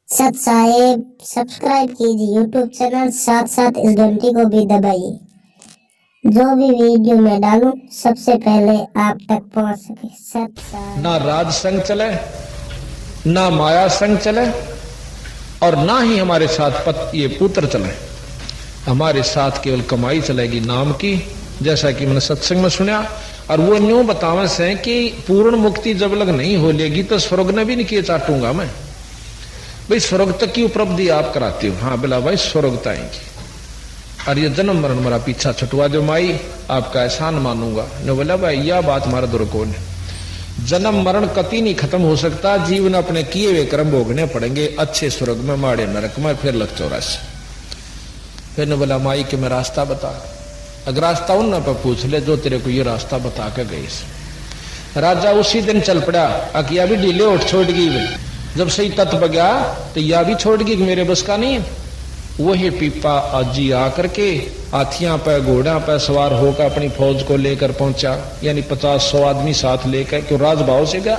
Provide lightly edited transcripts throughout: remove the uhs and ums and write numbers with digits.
सत साहेब सब्सक्राइब कीजिए YouTube channel, साथ साथ इस घंटी को भी दबाइए। जो भी वीडियो मैं डालूं सबसे पहले आप तक पहुंच सके। सत साहेब। ना राज संग चले, ना माया संग चले, और ना ही हमारे साथ ये पुत्र चले। हमारे साथ केवल कमाई चलेगी नाम की, जैसा कि मैंने सत्संग में सुना। और वो न्यू बतावे से कि पूर्ण मुक्ति जब लग नहीं हो लेगी तो स्वर्ग ने भी नहीं किए चाटूंगा मैं। भाई स्वर्ग तक की उपलब्धि आप कराती हो? हाँ बिला भाई स्वर्ग तक आएंगी। और ये जन्म मरण मेरा पीछा छुटवा दो माई, आपका एहसान मानूंगा। ने बोला भाई यह बात हमारा दुर्कोण है, जन्म मरण कति नहीं खत्म हो सकता, जीवन अपने किए हुए कर्म भोगने पड़ेंगे, अच्छे स्वर्ग में माड़े नरक में, फिर लग 84। फिर ने बोला माई कि मैं रास्ता बता। अगर रास्ता उन पर पूछ ले जो तेरे को ये रास्ता बता के गई। राजा उसी दिन चल पड़ा। अकिया भी ढीले उठ छोड़ गई। जब सही तत्व गया तो यह भी छोड़ गई, मेरे बस का नहीं। वही पीपा आजी आकर के हाथियां पे घोड़ा पे सवार होकर अपनी फौज को लेकर पहुंचा, यानी 50-100 आदमी साथ लेकर, क्यों राजभाव से गया।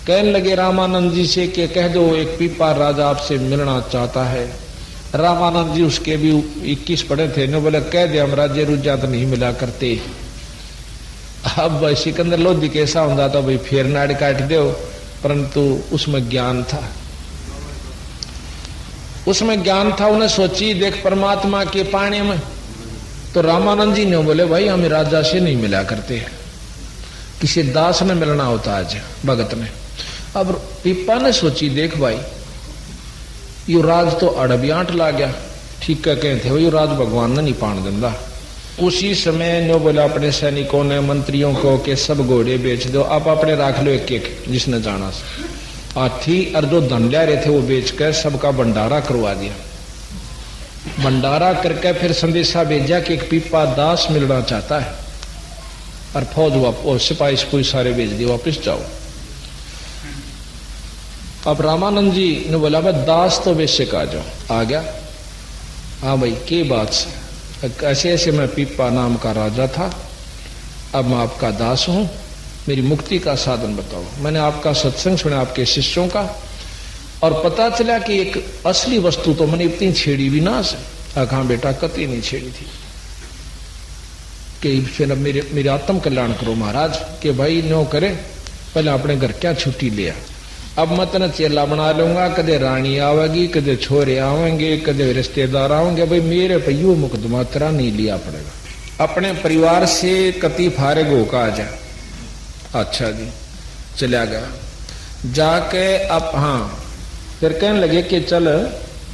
कहने लगे रामानंद जी से कि कह दो एक पीपा राजा आपसे मिलना चाहता है। रामानंद जी उसके भी 21 पढ़े थे, ने बोले कह दे हम राज्य रुझा तो नहीं मिला करते। अब सिकंदर लोधी कैसा होता तो भाई फेर नाड़ काट दो, परंतु उसमें ज्ञान था, उसमें ज्ञान था। उन्हें सोची देख परमात्मा के पाने में। तो रामानंद जी ने बोले भाई हमें राजा से नहीं मिला करते, किसी दास ने मिलना होता आज भगत ने। अब पीपा ने सोची देख भाई यू राज तो अड़बियाट ला गया, ठीक है कहते हो, यू राज भगवान ने नहीं पान दिंदा। उसी समय नो बोला अपने सैनिकों ने मंत्रियों को कि सब घोड़े बेच दो, आप अपने राख लो एक एक जिसने जाना से। हाथी और जो धन ले रहे थे वो बेच कर सबका भंडारा करवा दिया। भंडारा करके फिर संदेशा भेजा कि एक पीपा दास मिलना चाहता है, और फौज और सिपाही कोई सारे भेज दिए वापिस जाओ। अब रामानंद जी ने बोला भाई दास तो बेशक आ जाओ। आ गया। हाँ भाई के बात से? ऐसे ऐसे मैं पीपा नाम का राजा था, अब मैं आपका दास हूं, मेरी मुक्ति का साधन बताओ। मैंने आपका सत्संग सुना आपके शिष्यों का, और पता चला कि एक असली वस्तु तो मैंने इतनी छेड़ी भी ना से। हाँ बेटा कतई नहीं छेड़ी थी कि फिर अब मेरे आत्म कल्याण करो महाराज, कि भाई नो करे पहले अपने घर क्या छुट्टी लिया। अब मैं तेना चेला बना लूंगा, कदे रानी आवेगी, कदे छोरे आवेंगे, कदे रिश्तेदार आवेंगे, भाई मेरे पे यू मुकदमा तेरा नहीं लिया पड़ेगा। अपने परिवार से कति फारे होकर आ जा। अच्छा जी चला गया। जाके अब हाँ फिर कहने लगे कि चल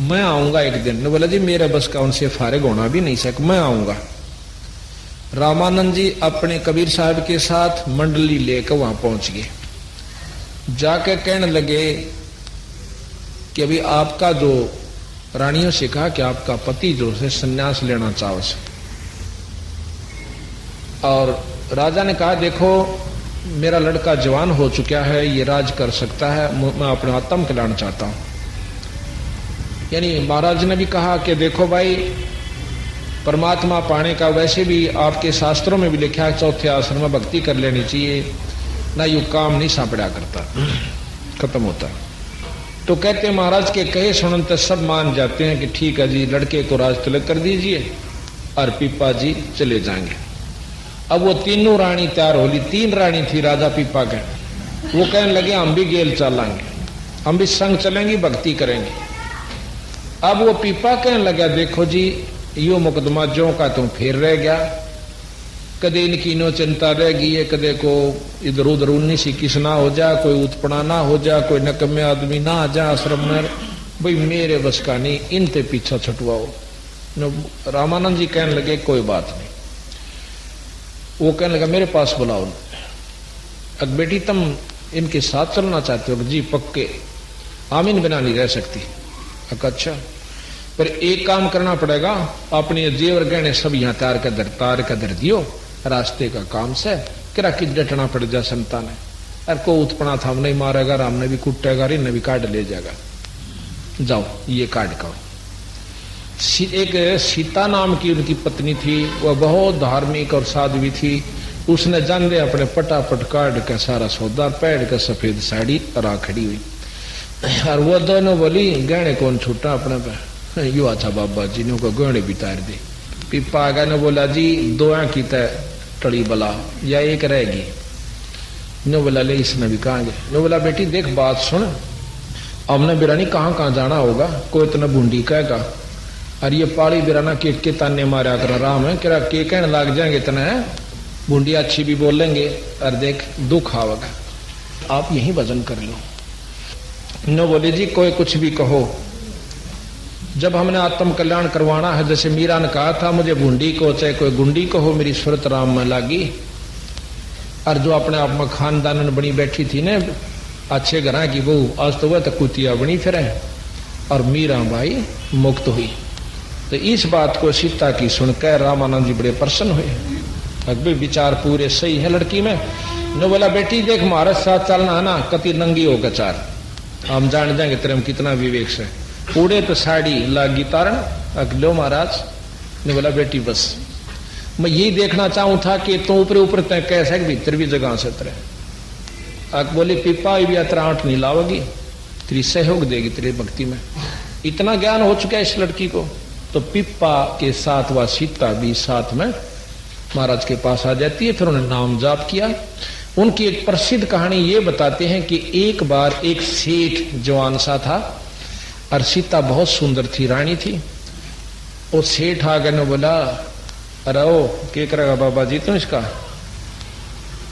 मैं आऊंगा एक दिन। ने बोला जी मेरे बस का उनसे फारिग होना भी नहीं सक, मैं आऊंगा। रामानंद जी अपने कबीर साहब के साथ मंडली लेकर वहां पहुंच गए। जाके कहने लगे कि अभी आपका जो रानियों से कहा कि आपका पति जो है संन्यास लेना चाहो से। और राजा ने कहा देखो मेरा लड़का जवान हो चुका है, ये राज कर सकता है, मैं अपना आत्म कल्याण चाहता हूं। यानी महाराज ने भी कहा कि देखो भाई परमात्मा पाने का वैसे भी आपके शास्त्रों में भी लिखा है, चौथे आश्रम में भक्ति कर लेनी चाहिए, ना यू काम नहीं सापड़ा करता, खत्म होता। तो कहते महाराज के कहे सुनते सब मान जाते हैं कि ठीक है जी लड़के को राज तिलक कर दीजिए और पीपा जी चले जाएंगे। अब वो तीनों रानी तैयार हो ली। 3 रानी थी राजा पीपा के। वो कहने लगे हम भी गेल चलेंगे, हम भी संग चलेंगे, भक्ति करेंगे। अब वो पीपा कहने लगा देखो जी यो मुकदमा जो का तुम फिर रह गया, कदे इनकी नो चिंता रह गई है, कदे को इधर उधर 19 किस ना हो जा, कोई उत्पना ना हो जा, कोई नकम्मे आदमी ना आ जा आश्रम में, भाई मेरे बस का नहीं, इनते पीछा छुटवाओ। रामानंद जी कहने लगे कोई बात नहीं। वो कहने लगा मेरे पास बुलाओ। अब बेटी तुम इनके साथ चलना चाहते हो? जी पक्के, हम इन बिना नहीं रह सकती। अच्छा पर एक काम करना पड़ेगा, अपने जेवर गहने सब यहाँ तार का धर दियो, रास्ते का काम से किरा कि डटना पड़ जा संतान है। अरे को उत्पना था नहीं मारेगा, राम ने भी कुटेगा, इन्हें भी काट ले जाएगा। जाओ ये काट करो। एक सीता नाम की उनकी पत्नी थी, वह बहुत धार्मिक और साध्वी थी। उसने जान दे अपने पटापट काट के सारा सौदा पैड़ के सफेद साड़ी रा खड़ी हुई। और वो दोनों बोली गहने कौन छूटा अपने पे, यू अच्छा बाबा जी ने को गहने भी तार दे। पिप्पा आ गया ने बोला जी दो की टड़ी बला या एक रहेगी। नो बोला ले इसने भी कहा गए। नो बोला बेटी देख बात सुन, हमने बिरानी कहाँ कहाँ जाना होगा, कोई इतना बूंदी कहेगा और ये पाड़ी बिराना के ताने मारा कर आराम है क्या के कहने लग जाएंगे इतना है, बूंदी अच्छी भी बोलेंगे और देख दुख आवेगा, आप यही वजन कर लो। नो बोले जी कोई कुछ भी कहो, जब हमने आत्म कल्याण करवाना है, जैसे मीरा ने कहा था मुझे बूंदी को चाहे कोई गुंडी को हो, मेरी सूरत राम में लागी। और जो अपने आप में खानदान में बनी बैठी थी ने अच्छे घर की बहू, आज तो वह तो कुतिया बनी फिर और मीरा भाई मुक्त हुई। तो इस बात को सीता की सुनकर रामानंद जी बड़े प्रसन्न हुए। अकबर विचार पूरे सही है लड़की में। ने बोला बेटी देख महाराज साथ चलना है ना, कति नंगी होकर चार, हम जान जाएंगे तेरे में कितना विवेक से। उड़े तो साड़ी लागी तारण अगलो महाराज ने बोला बेटी बस मैं यही देखना चाहूं था कि तू ऊपर ऊपर तय कैसे भीतर भी जगह से तेरे। अक बोली पिप्पा भी अतराट नहीं लाओगी, तेरी सहयोग देगी तेरी भक्ति में। इतना ज्ञान हो चुका है इस लड़की को। तो पिप्पा के साथ वह सीता भी साथ में महाराज के पास आ जाती है। फिर उन्होंने नाम जाप किया। उनकी एक प्रसिद्ध कहानी ये बताते हैं कि एक बार एक सेठ जवान सा था और सीता बहुत सुंदर थी, रानी थी। वो सेठ आ गए ने बोला अरे ओ क्या करेगा बाबा जी तुम इसका,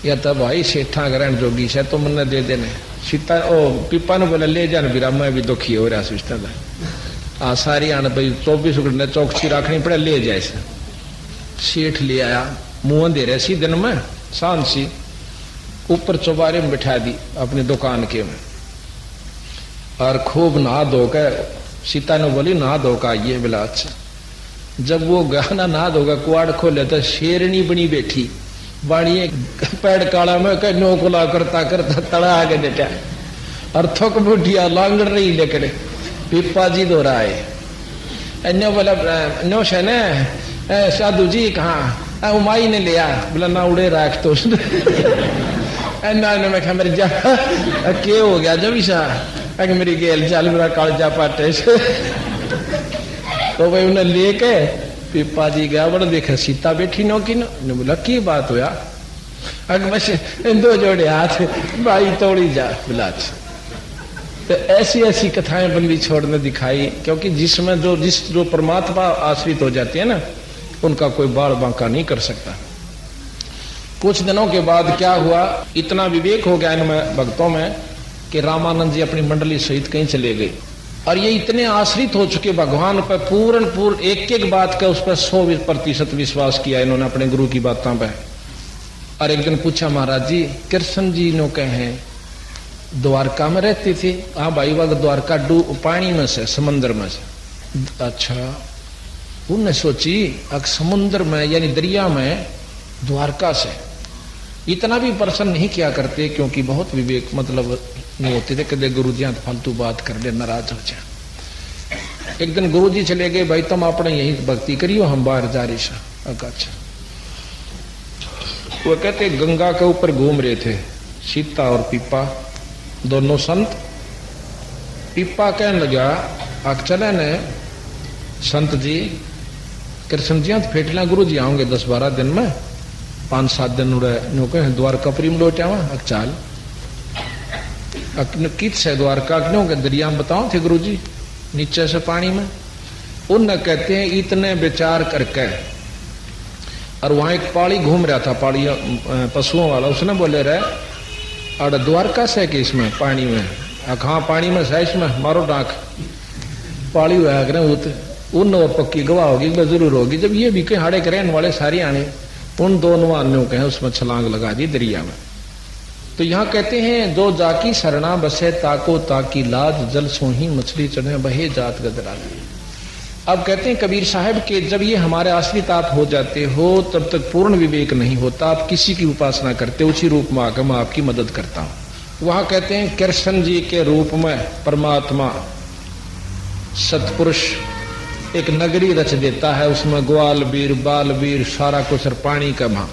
या तो भाई सेठा ग्रहण जोगी से तो मन दे देने। सीता ओ पिप्पा ने बोला ले जान बीरा मैं भी दुखी हो रहा सिस्टम आ सारी आने भाई 24 घंटे चौकसी रखनी पड़े, ले जाए से। सेठ ले आया, मुंह दे रहे सी दिन में शांत सी, ऊपर चौबारे में बिठा दी अपनी दुकान के में और खूब नहा धोकर। सीता ने बोली नहा धोकर आइए बोला अच्छा। जब वो गाना नहा धोकर कुआड़ खोले तो शेरनी बनी बैठी बाणी पैड काला में नौकुला करता करता तड़ा आगे डेटा और थक बुढ़िया लांगड़ रही लेकर पिप्पा जी दो रहा है। नो बोला नो शने साधु जी कहाँ उमाई ने लिया बोला ना उड़े राख तो मैं क्या मेरी जा के हो गया जब ईसा अगर मेरी गेल चाल मेरा कालजा पाटे तो भाई उन्हें लेके पिप्पा जी गया बड़ा देखा सीता बैठी नो की ने बोला की बात हुआ अगर बस दो जोड़े हाथ भाई तोड़ी जा बोला। तो ऐसी ऐसी कथाएं बंदी छोड़ने दिखाई, क्योंकि जिसमें जो परमात्मा आश्रित हो जाते हैं ना उनका कोई बाल बांका नहीं कर सकता। कुछ दिनों के बाद क्या हुआ, इतना विवेक हो गया इनमें भक्तों में कि रामानंद जी अपनी मंडली सहित कहीं चले गए और ये इतने आश्रित हो चुके भगवान पर पूर्ण एक एक बात का उस पर 100% विश्वास किया इन्होंने अपने गुरु की बातों पर। और एक दिन पूछा महाराज जी कृष्ण जी नो कहे द्वारका में रहती थी। हाँ भाई वह द्वारका पानी में से समंदर में से। अच्छा उनने सोची अब समुद्र में यानी दरिया में द्वारका से इतना भी प्रसन्न नहीं किया करते, क्योंकि बहुत विवेक मतलब नहीं होते थे कदे गुरु जी फालतू बात कर ले नाराज हो जाए। एक दिन गुरु जी चले गए भाई तुम अपने यही भक्ति करियो हम बाहर जा रही सा। अच्छा वो कहते गंगा के ऊपर घूम रहे थे सीता और पिप्पा दोनों संत। पिप्पा कहने लगा आग चले ने संत जी कृष्ण जी फेटला गुरु जी आओगे 10-12 दिन में 5-7 दिन उड़े कहे द्वारका प्रीम लौट आवा अकचाल कित से द्वारका क्यों के दरिया में बताओ थे गुरु जी नीचे से पानी में। उन कहते हैं इतने विचार करके और वहां एक पाड़ी घूम रहा था पाड़ी पशुओं वाला, उसने बोले रहे और द्वारका से कि इसमें पानी में हाँ पानी में से इसमें मारो डाक पाड़ी हुआ करे उन और पक्की गवाह होगी जरूर होगी। जब ये भी कहीं हाड़े के रहने वाले सारी आने उन दोनों आने कहे उसमें छलांग लगा दी दरिया में। तो यहाँ कहते हैं दो जाकी सरना बसे ताको ताकी लाज जल सोही मछली चढ़े बहे जात गदरा। अब कहते हैं कबीर साहब के जब ये हमारे आश्रित आप हो जाते हो तब तक पूर्ण विवेक नहीं होता, आप किसी की उपासना करते उसी रूप में आकर मैं आपकी मदद करता हूं। वहां कहते हैं कृष्ण जी के रूप में परमात्मा सतपुरुष एक नगरी रच देता है, उसमें ग्वाल बीर बाल बीर सारा कुछ और पानी का वहां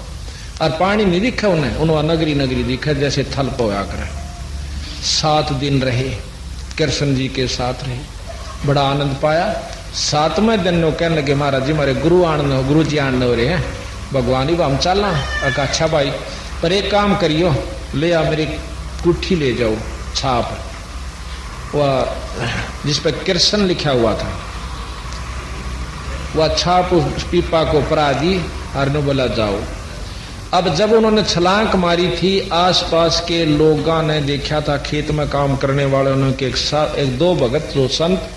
और पानी नहीं दिखा उन्हें नगरी नगरी दिखा जैसे थल पोया कर। 7 दिन रहे कृष्ण जी के साथ रही, बड़ा आनंद पाया। 7वें दिन नो कहने लगे महाराज जी हमारे गुरु जी आने हो रहे हैं, भगवान ही हम चलना। अच्छा भाई, पर एक काम करियो, ले आ मेरी कुट्ठी ले जाओ, छाप वह जिस पर कृष्ण लिखा हुआ था, वह छाप उस पीपा को परा दी और ने बोला जाओ। अब जब उन्होंने छलांग मारी थी, आसपास के लोगों ने देखा था, खेत में काम करने वालों ने कि एक दो भगत जो संत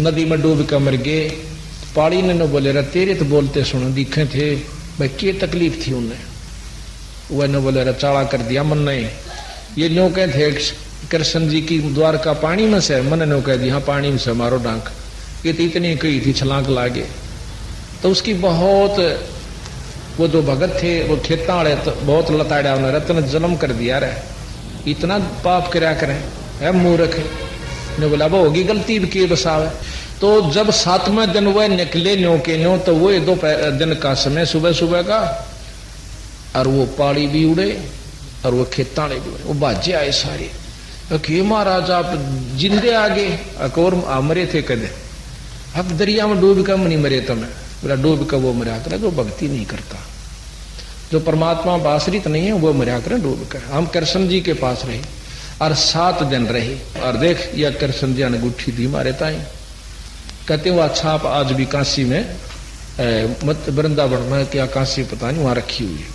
नदी में डूब कर मर गए। पाड़ी ने बोले रहा तेरे तो बोलते सुनो दिखे थे भाई, क्या तकलीफ थी उन्हें? वह ने बोले रहा चाड़ा कर दिया मन नहीं, ये नो कह थे कृष्ण जी की द्वार का पानी में से, मन ने कह दिया पानी में से मारो डांक, ये तो इतनी कही थी छलांग लागे। तो उसकी बहुत वो जो भगत थे वो खेता वाले तो बहुत लताड़ा उन्हें रत्न जन्म कर दिया रहे, इतना पाप करया करें है मूर्ख ने बोला वो होगी गलती के बसावे। तो जब 7वें दिन वह निकले न्यो के न्यो, तो वो 2 दिन का समय सुबह सुबह का, और वो पाड़ी भी उड़े और वो खेताड़े भी उड़े, वो बाजे आए सारे कि महाराज आप जिंदे आगे और मरे थे कदे, अब दरिया में डूब कर नहीं मरे तुम्हें? बोला डूब कर वो मरा करे जो भक्ति नहीं करता, जो परमात्मा बासरित नहीं है वो मरा करे डूब कर। हम कृष्ण जी के पास रहे और 7 दिन रहे, और देख यह कृष्ण जी अंगूठी दी मारे ताई, कहते हुआ छाप आज भी काशी में मत वृंदावन में क्या काशी पता नहीं वहां रखी हुई है।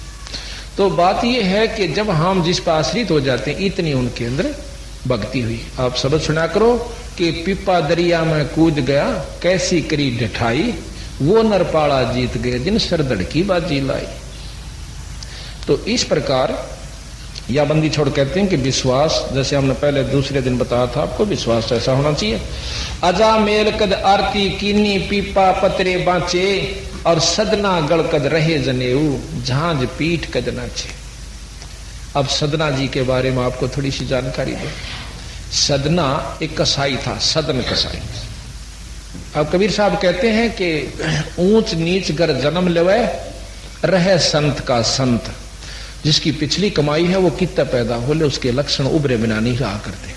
तो बात यह है कि जब हम जिस पर आश्रित हो जाते हैं इतनी उनके अंदर भक्ति हुई। आप शब्द सुना करो कि पिपा दरिया में कूद गया कैसी करी ढठाई, वो नरपाड़ा जीत गए जिन सरदड़ की बाजी लाई। तो इस प्रकार या बंदी छोड़ कहते हैं कि विश्वास, जैसे हमने पहले दूसरे दिन बताया था आपको, विश्वास ऐसा होना चाहिए। अजा मेल कद आरती कीनी पीपा पतरे बांचे, और सदना गढ़ कद रहे जनेऊ झांझ पीठ कद नाचे। अब सदना जी के बारे में आपको थोड़ी सी जानकारी दे। सदना एक कसाई था, सदन कसाई। अब कबीर साहब कहते हैं कि ऊंच नीच कर जन्म लेवे रहे संत का संत, जिसकी पिछली कमाई है वो कितना पैदा हो ले उसके लक्षण उभरे बिना नहीं रहा करते।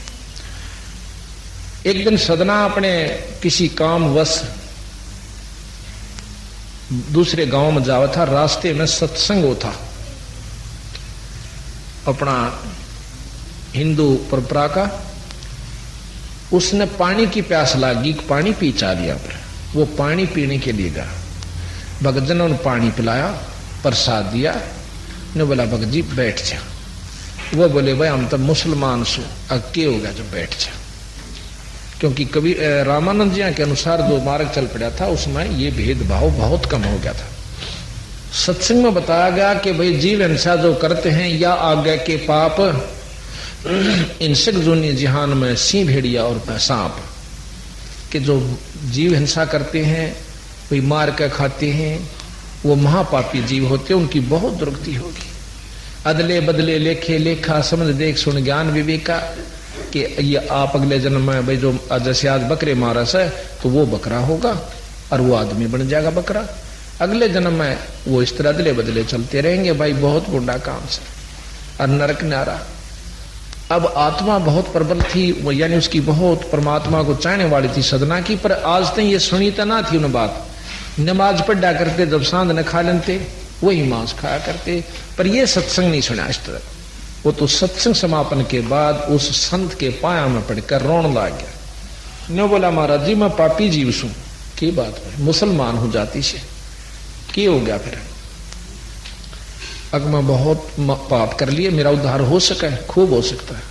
एक दिन सदना अपने किसी काम वश दूसरे गांव में जावा था, रास्ते में सत्संग होता अपना हिंदू परंपरा का। उसने पानी की प्यास लगी, पानी पी चा लिया, पर वो पानी पीने के लिए गया। भगत ने पानी पिलाया, प्रसाद दिया, ने बोला भगत जी बैठ जा। वो बोले भाई हम तो मुसलमान सो, अक्के हो गया जो बैठ जा, क्योंकि कभी रामानंद जी के अनुसार जो मार्ग चल पड़ा था उसमें ये भेदभाव बहुत कम हो गया था। सत्संग में बताया गया कि भाई जीव हिंसा जो करते हैं या आगे के पाप हिंसक जोनी जिहान में सिंह भेड़िया और सांप के जो जीव हिंसा करते हैं, कोई मार कर खाते हैं, वो महापापी जीव होते हैं, उनकी बहुत दुर्गति होगी। अदले बदले लेखे लेखा समझ देख सुन ज्ञान विवेका, कि ये आप अगले जन्म में भाई जो जैसे आज बकरे मारस है तो वो बकरा होगा और वो आदमी बन जाएगा बकरा। अगले जन्म में वो इस तरह अदले बदले चलते रहेंगे भाई, बहुत बुरा काम से, और नरक नारा। अब आत्मा बहुत प्रबल थी, यानी उसकी बहुत परमात्मा को चाहने वाली थी सदना की, पर आज तक ये सुनी तो ना थी उन बात। नमाज पढ़ा करते, जब सांध न खा लेते वही मांस खाया करते, पर ये सत्संग नहीं सुना इस तरह। वो तो सत्संग समापन के बाद उस संत के पाया में पड़कर रोन लग गया। ने बोला महाराज जी मैं पापी जीव सू, की बात है मुसलमान हो जाती से की हो गया? फिर अगर मैं बहुत पाप कर लिए, मेरा उद्धार हो सके? खूब हो सकता है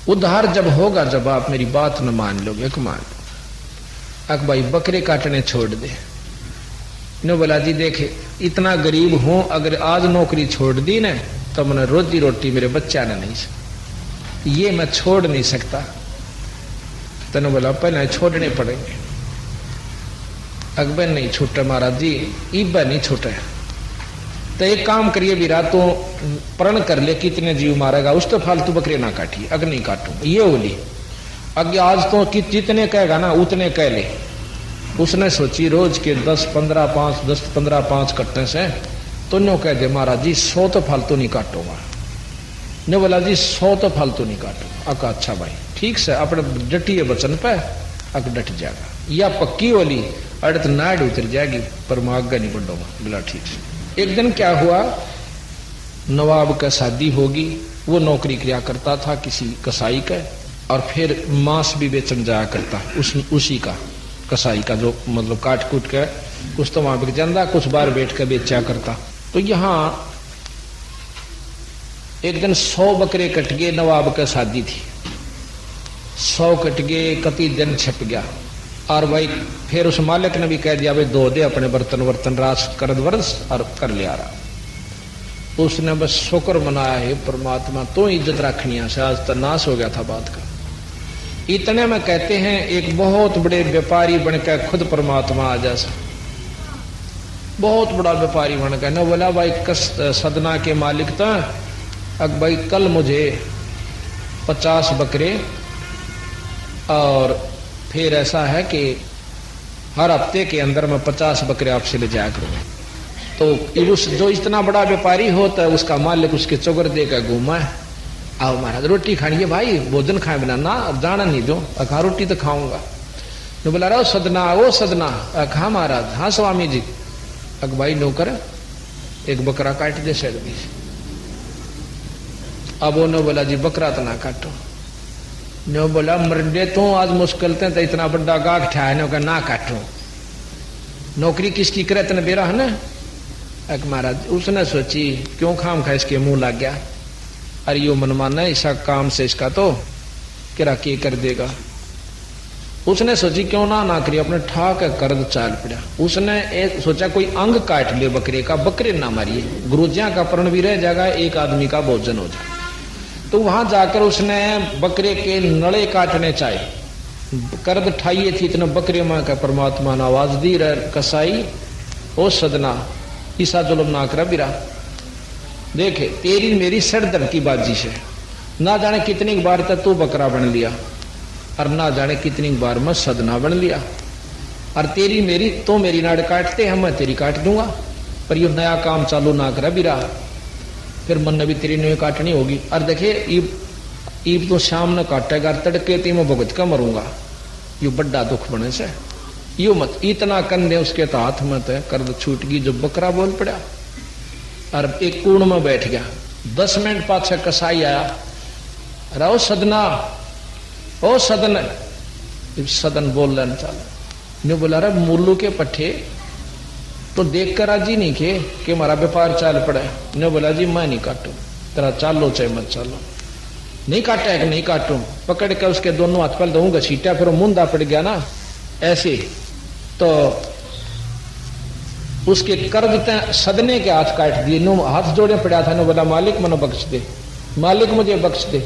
उद्धार जब होगा जब आप मेरी बात न मान लोगे। मान लो अक भाई बकरे काटने छोड़ दे। ने बोला जी देखे इतना गरीब हूं, अगर आज नौकरी छोड़ दी ना तो मैंने रोजी रोटी मेरे बच्चा ने नहीं, ये मैं छोड़ नहीं सकता। तने बोला पहले छोड़ने पड़ेंगे। अकबर नहीं छूटे महाराज जी, इब्बा नहीं छूटे। तो एक काम करिए भी रातों प्रण कर ले कितने जीव मारेगा, उस तो फालतू बकरे ना काटिए। अगर नहीं काटू ये बोली अगे आज तो कि जितने कहेगा ना उतने कह ले। उसने सोची रोज के 10-15 5 कटने से तो न्यों कह दे महाराज जी 100 तो फालतू नहीं काटूंगा। ने बोला जी 100 तो फालतू नहीं काटूंगा। अका अच्छा भाई ठीक से अपने डटिए वचन पे अग डट जाएगा, या पक्की वाली अड़त नाड़ उतर जाएगी पर मैं आगे नहीं बढ़ूंगा। बोला ठीक से। एक दिन क्या हुआ, नवाब का शादी होगी, वो नौकरी किया करता था किसी कसाई का, और फिर मांस भी बेचन जाया करता उसी का, कसाई का, जो मतलब काट कूट के कुछ तो वहां बिक जाता, कुछ बार बैठ के बेचा करता। तो यहाँ एक दिन 100 बकरे कट गए, नवाब का शादी थी, 100 कट गए, कति दिन छप गया। और भाई फिर उस मालिक ने भी कह दिया भाई धो दे अपने बर्तन वर्तन रास कर वर्ष और कर लिया रहा। उसने बस शुक्र मनाया, है परमात्मा तो इज्जत रखनी से, आज तो नाश हो गया था बात का। इतने में कहते हैं एक बहुत बड़े व्यापारी बनकर खुद परमात्मा आ जा, बहुत बड़ा व्यापारी बनकर न बोला भाई सदना के मालिक तो अब भाई कल मुझे 50 बकरे, और फिर ऐसा है कि हर हफ्ते के अंदर मैं 50 बकरे आपसे ले जाया करूंगा। तो उस जो इतना बड़ा व्यापारी होता है उसका मालिक उसके चौगर देकर घूमा है, आओ महाराज रोटी खानी है भाई, भोजन खाए बिना ना जाना नहीं दो, अखा रोटी तो खाऊंगा। तो बोला रहा सदना, वो सदना, खा महाराज, हाँ स्वामी जी। अक भाई नौकर एक बकरा काट दे सैड भी। अब उन्होंने बोला जी बकरा तो ना काटो। ने बोला मरडे तो आज मुश्किल थे तो इतना बड़ा गाग ठा है ना काटो, नौकरी किसकी करे तेने बेरा है ना। अक महाराज उसने सोची क्यों खाम खा इसके मुंह लग गया, अरे यो मनमाना ऐसा काम से इसका तो किरा के कर देगा। उसने सोची क्यों ना करी, अपने ठाक कर चाल पड़ा। उसने सोचा कोई अंग काट ले बकरे का, बकरे ना मारिए, गुरुजिया का प्रण भी रह जाएगा, एक आदमी का भोजन हो जाए। तो वहां जाकर उसने बकरे के नड़े काटने चाहे, कर्द ठाइए थी इतने बकरे मां का परमात्मा ने आवाज दी रह कसाई ओ सदना ईसा जुलम ना कर बिरा, देखे तेरी मेरी सरदर्द की बाजी से ना जाने कितनी बार तक तू बकरा बन लिया, और ना जाने कितनी बार मैं सदना बन लिया, और तेरी मेरी तो मेरी नाड़ काटते हैं मैं तेरी काट दूंगा, पर यो नया काम चालू ना कर बिरा, फिर मन भी तेरी नहीं काटनी होगी। और देखे ईब तो शाम न काटेगा, तड़के ती मैं भुगत का मरूंगा, यो बड़ा दुख बने से यो मत इतना कंधे उसके तो हाथ में तो कर छूट गई, जो बकरा बोल पड़ा और एक कूड़ में बैठ गया। 10 मिनट पाछे कसाई आया, रहो सदना ओ सदन, सदन बोल रहे चल बोला रहा मुल्लू के पट्टे तो देख कर राजी नहीं कि हमारा व्यापार चाल पड़ा। ने बोला जी मैं नहीं काटू, तेरा चालो चाहे मत चालो। नहीं काटा है कि नहीं काटू, पकड़ के उसके दोनों हाथ पर दूंगा छीटा, फिर मुंदा पड़ गया ना ऐसे, तो उसके कर्द सदने के हाथ काट दिए, नो हाथ जोड़े पड़ा था। ने बोला मालिक मनो बख्श दे, मालिक मुझे बख्श दे।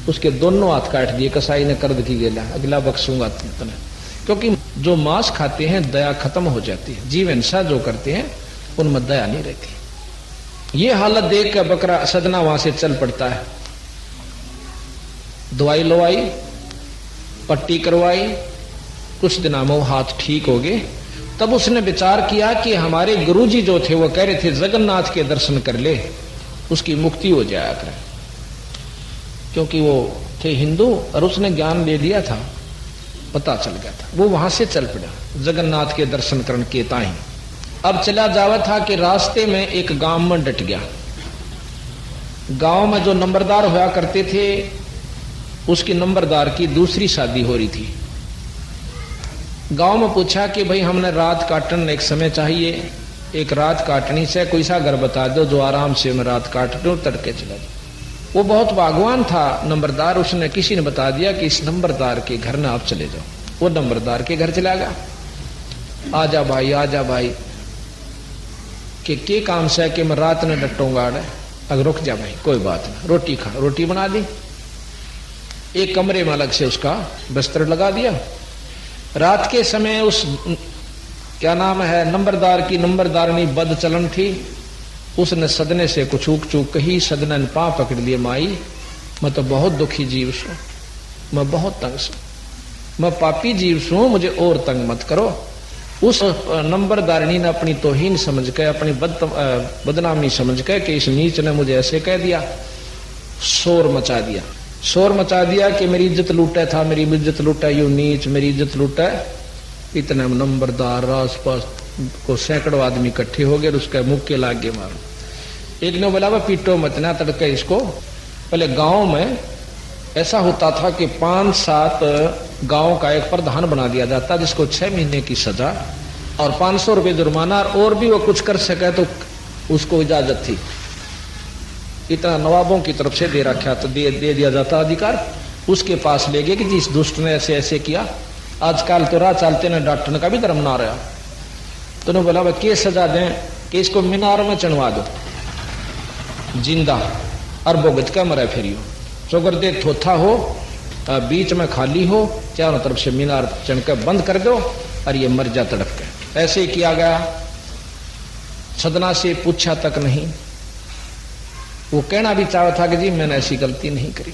उसके दोनों हाथ काट दिए, कसाई ने कर्द की गेला, अगला बख्शूंगा तुमने। क्योंकि जो मांस खाते हैं दया खत्म हो जाती है, जीव हिंसा जो करते हैं उनमें दया नहीं रहती। ये हालत देख कर बकरा सदना वहां से चल पड़ता है। दवाई लवाई, पट्टी करवाई, कुछ दिनों में वो हाथ ठीक हो गए। तब उसने विचार किया कि हमारे गुरुजी जो थे वो कह रहे थे जगन्नाथ के दर्शन कर ले, उसकी मुक्ति हो जाया करे, क्योंकि वो थे हिंदू और उसने ज्ञान ले लिया था, पता चल गया था। वो वहां से चल पड़ा जगन्नाथ के दर्शन करने के ताई। अब चला जावा था कि रास्ते में एक गांव में डट गया। गांव में जो नंबरदार हुआ करते थे उसकी नंबरदार की दूसरी शादी हो रही थी। गांव में पूछा कि भाई हमने रात काटन एक समय चाहिए, एक रात काटनी से कोई सा घर बता दो जो आराम से मैं रात काट दूं, तड़के चला जाओ। वो बहुत भागवान था नंबरदार, उसने किसी ने बता दिया कि इस नंबरदार के घर में आप चले जाओ। वो नंबरदार के घर चला गया। आजा भाई आजा भाई, के काम से कि मैं रात में डटूंगा। अगर रुक जा भाई कोई बात ना, रोटी खा, रोटी बना दी, एक कमरे में अलग से उसका बिस्तर लगा दिया। रात के समय उस क्या नाम है नंबरदार की नंबरदारनी बद चलन थी, उसने सदने से कुछ चूक चूक कही। सदने ने पांव पकड़ लिए, माई मैं तो बहुत दुखी जीव सू, मैं बहुत तंग सू, मैं पापी जीव सू, मुझे और तंग मत करो। उस नंबरदारिणी ने अपनी तौहीन समझ के, अपनी बदनामी समझ के कि इस नीच ने मुझे ऐसे कह दिया, शोर मचा दिया। शोर मचा दिया कि मेरी इज्जत लूटा था, मेरी इज्जत लूटा, यू नीच मेरी इज्जत लूटा। इतने नंबरदार आसपास को सैकड़ों आदमी इकट्ठे हो गए, उसके मुक्के लाग गए मारो। एक ने बोला वह पीटो मत ना तड़के इसको। पहले गांव में ऐसा होता था कि 5-7 गांव का एक प्रधान बना दिया जाता, जिसको 6 महीने की सजा और 500 रुपये जुर्माना, और भी वो कुछ कर सके तो उसको इजाजत थी। इतना नवाबों की तरफ से दे रखा तो दे दिया जाता अधिकार। उसके पास ले गए कि जिस दुष्ट ने ऐसे ऐसे किया। आजकल तो राह चलते ने डॉक्टर का भी धर्म ना रहा। तो उन्होंने बोला भाई के सजा दें कि इसको मीनार में चढ़वा दो जिंदा, और भुगत का मरे फिरियो। चौगर दे थोथा हो, बीच में खाली हो, चारों तरफ से मीनार चढ़कर बंद कर दो और ये मर जा तड़प के। ऐसे ही किया गया। सदना से पूछा तक नहीं। वो कहना भी चाहा था कि जी मैंने ऐसी गलती नहीं करी।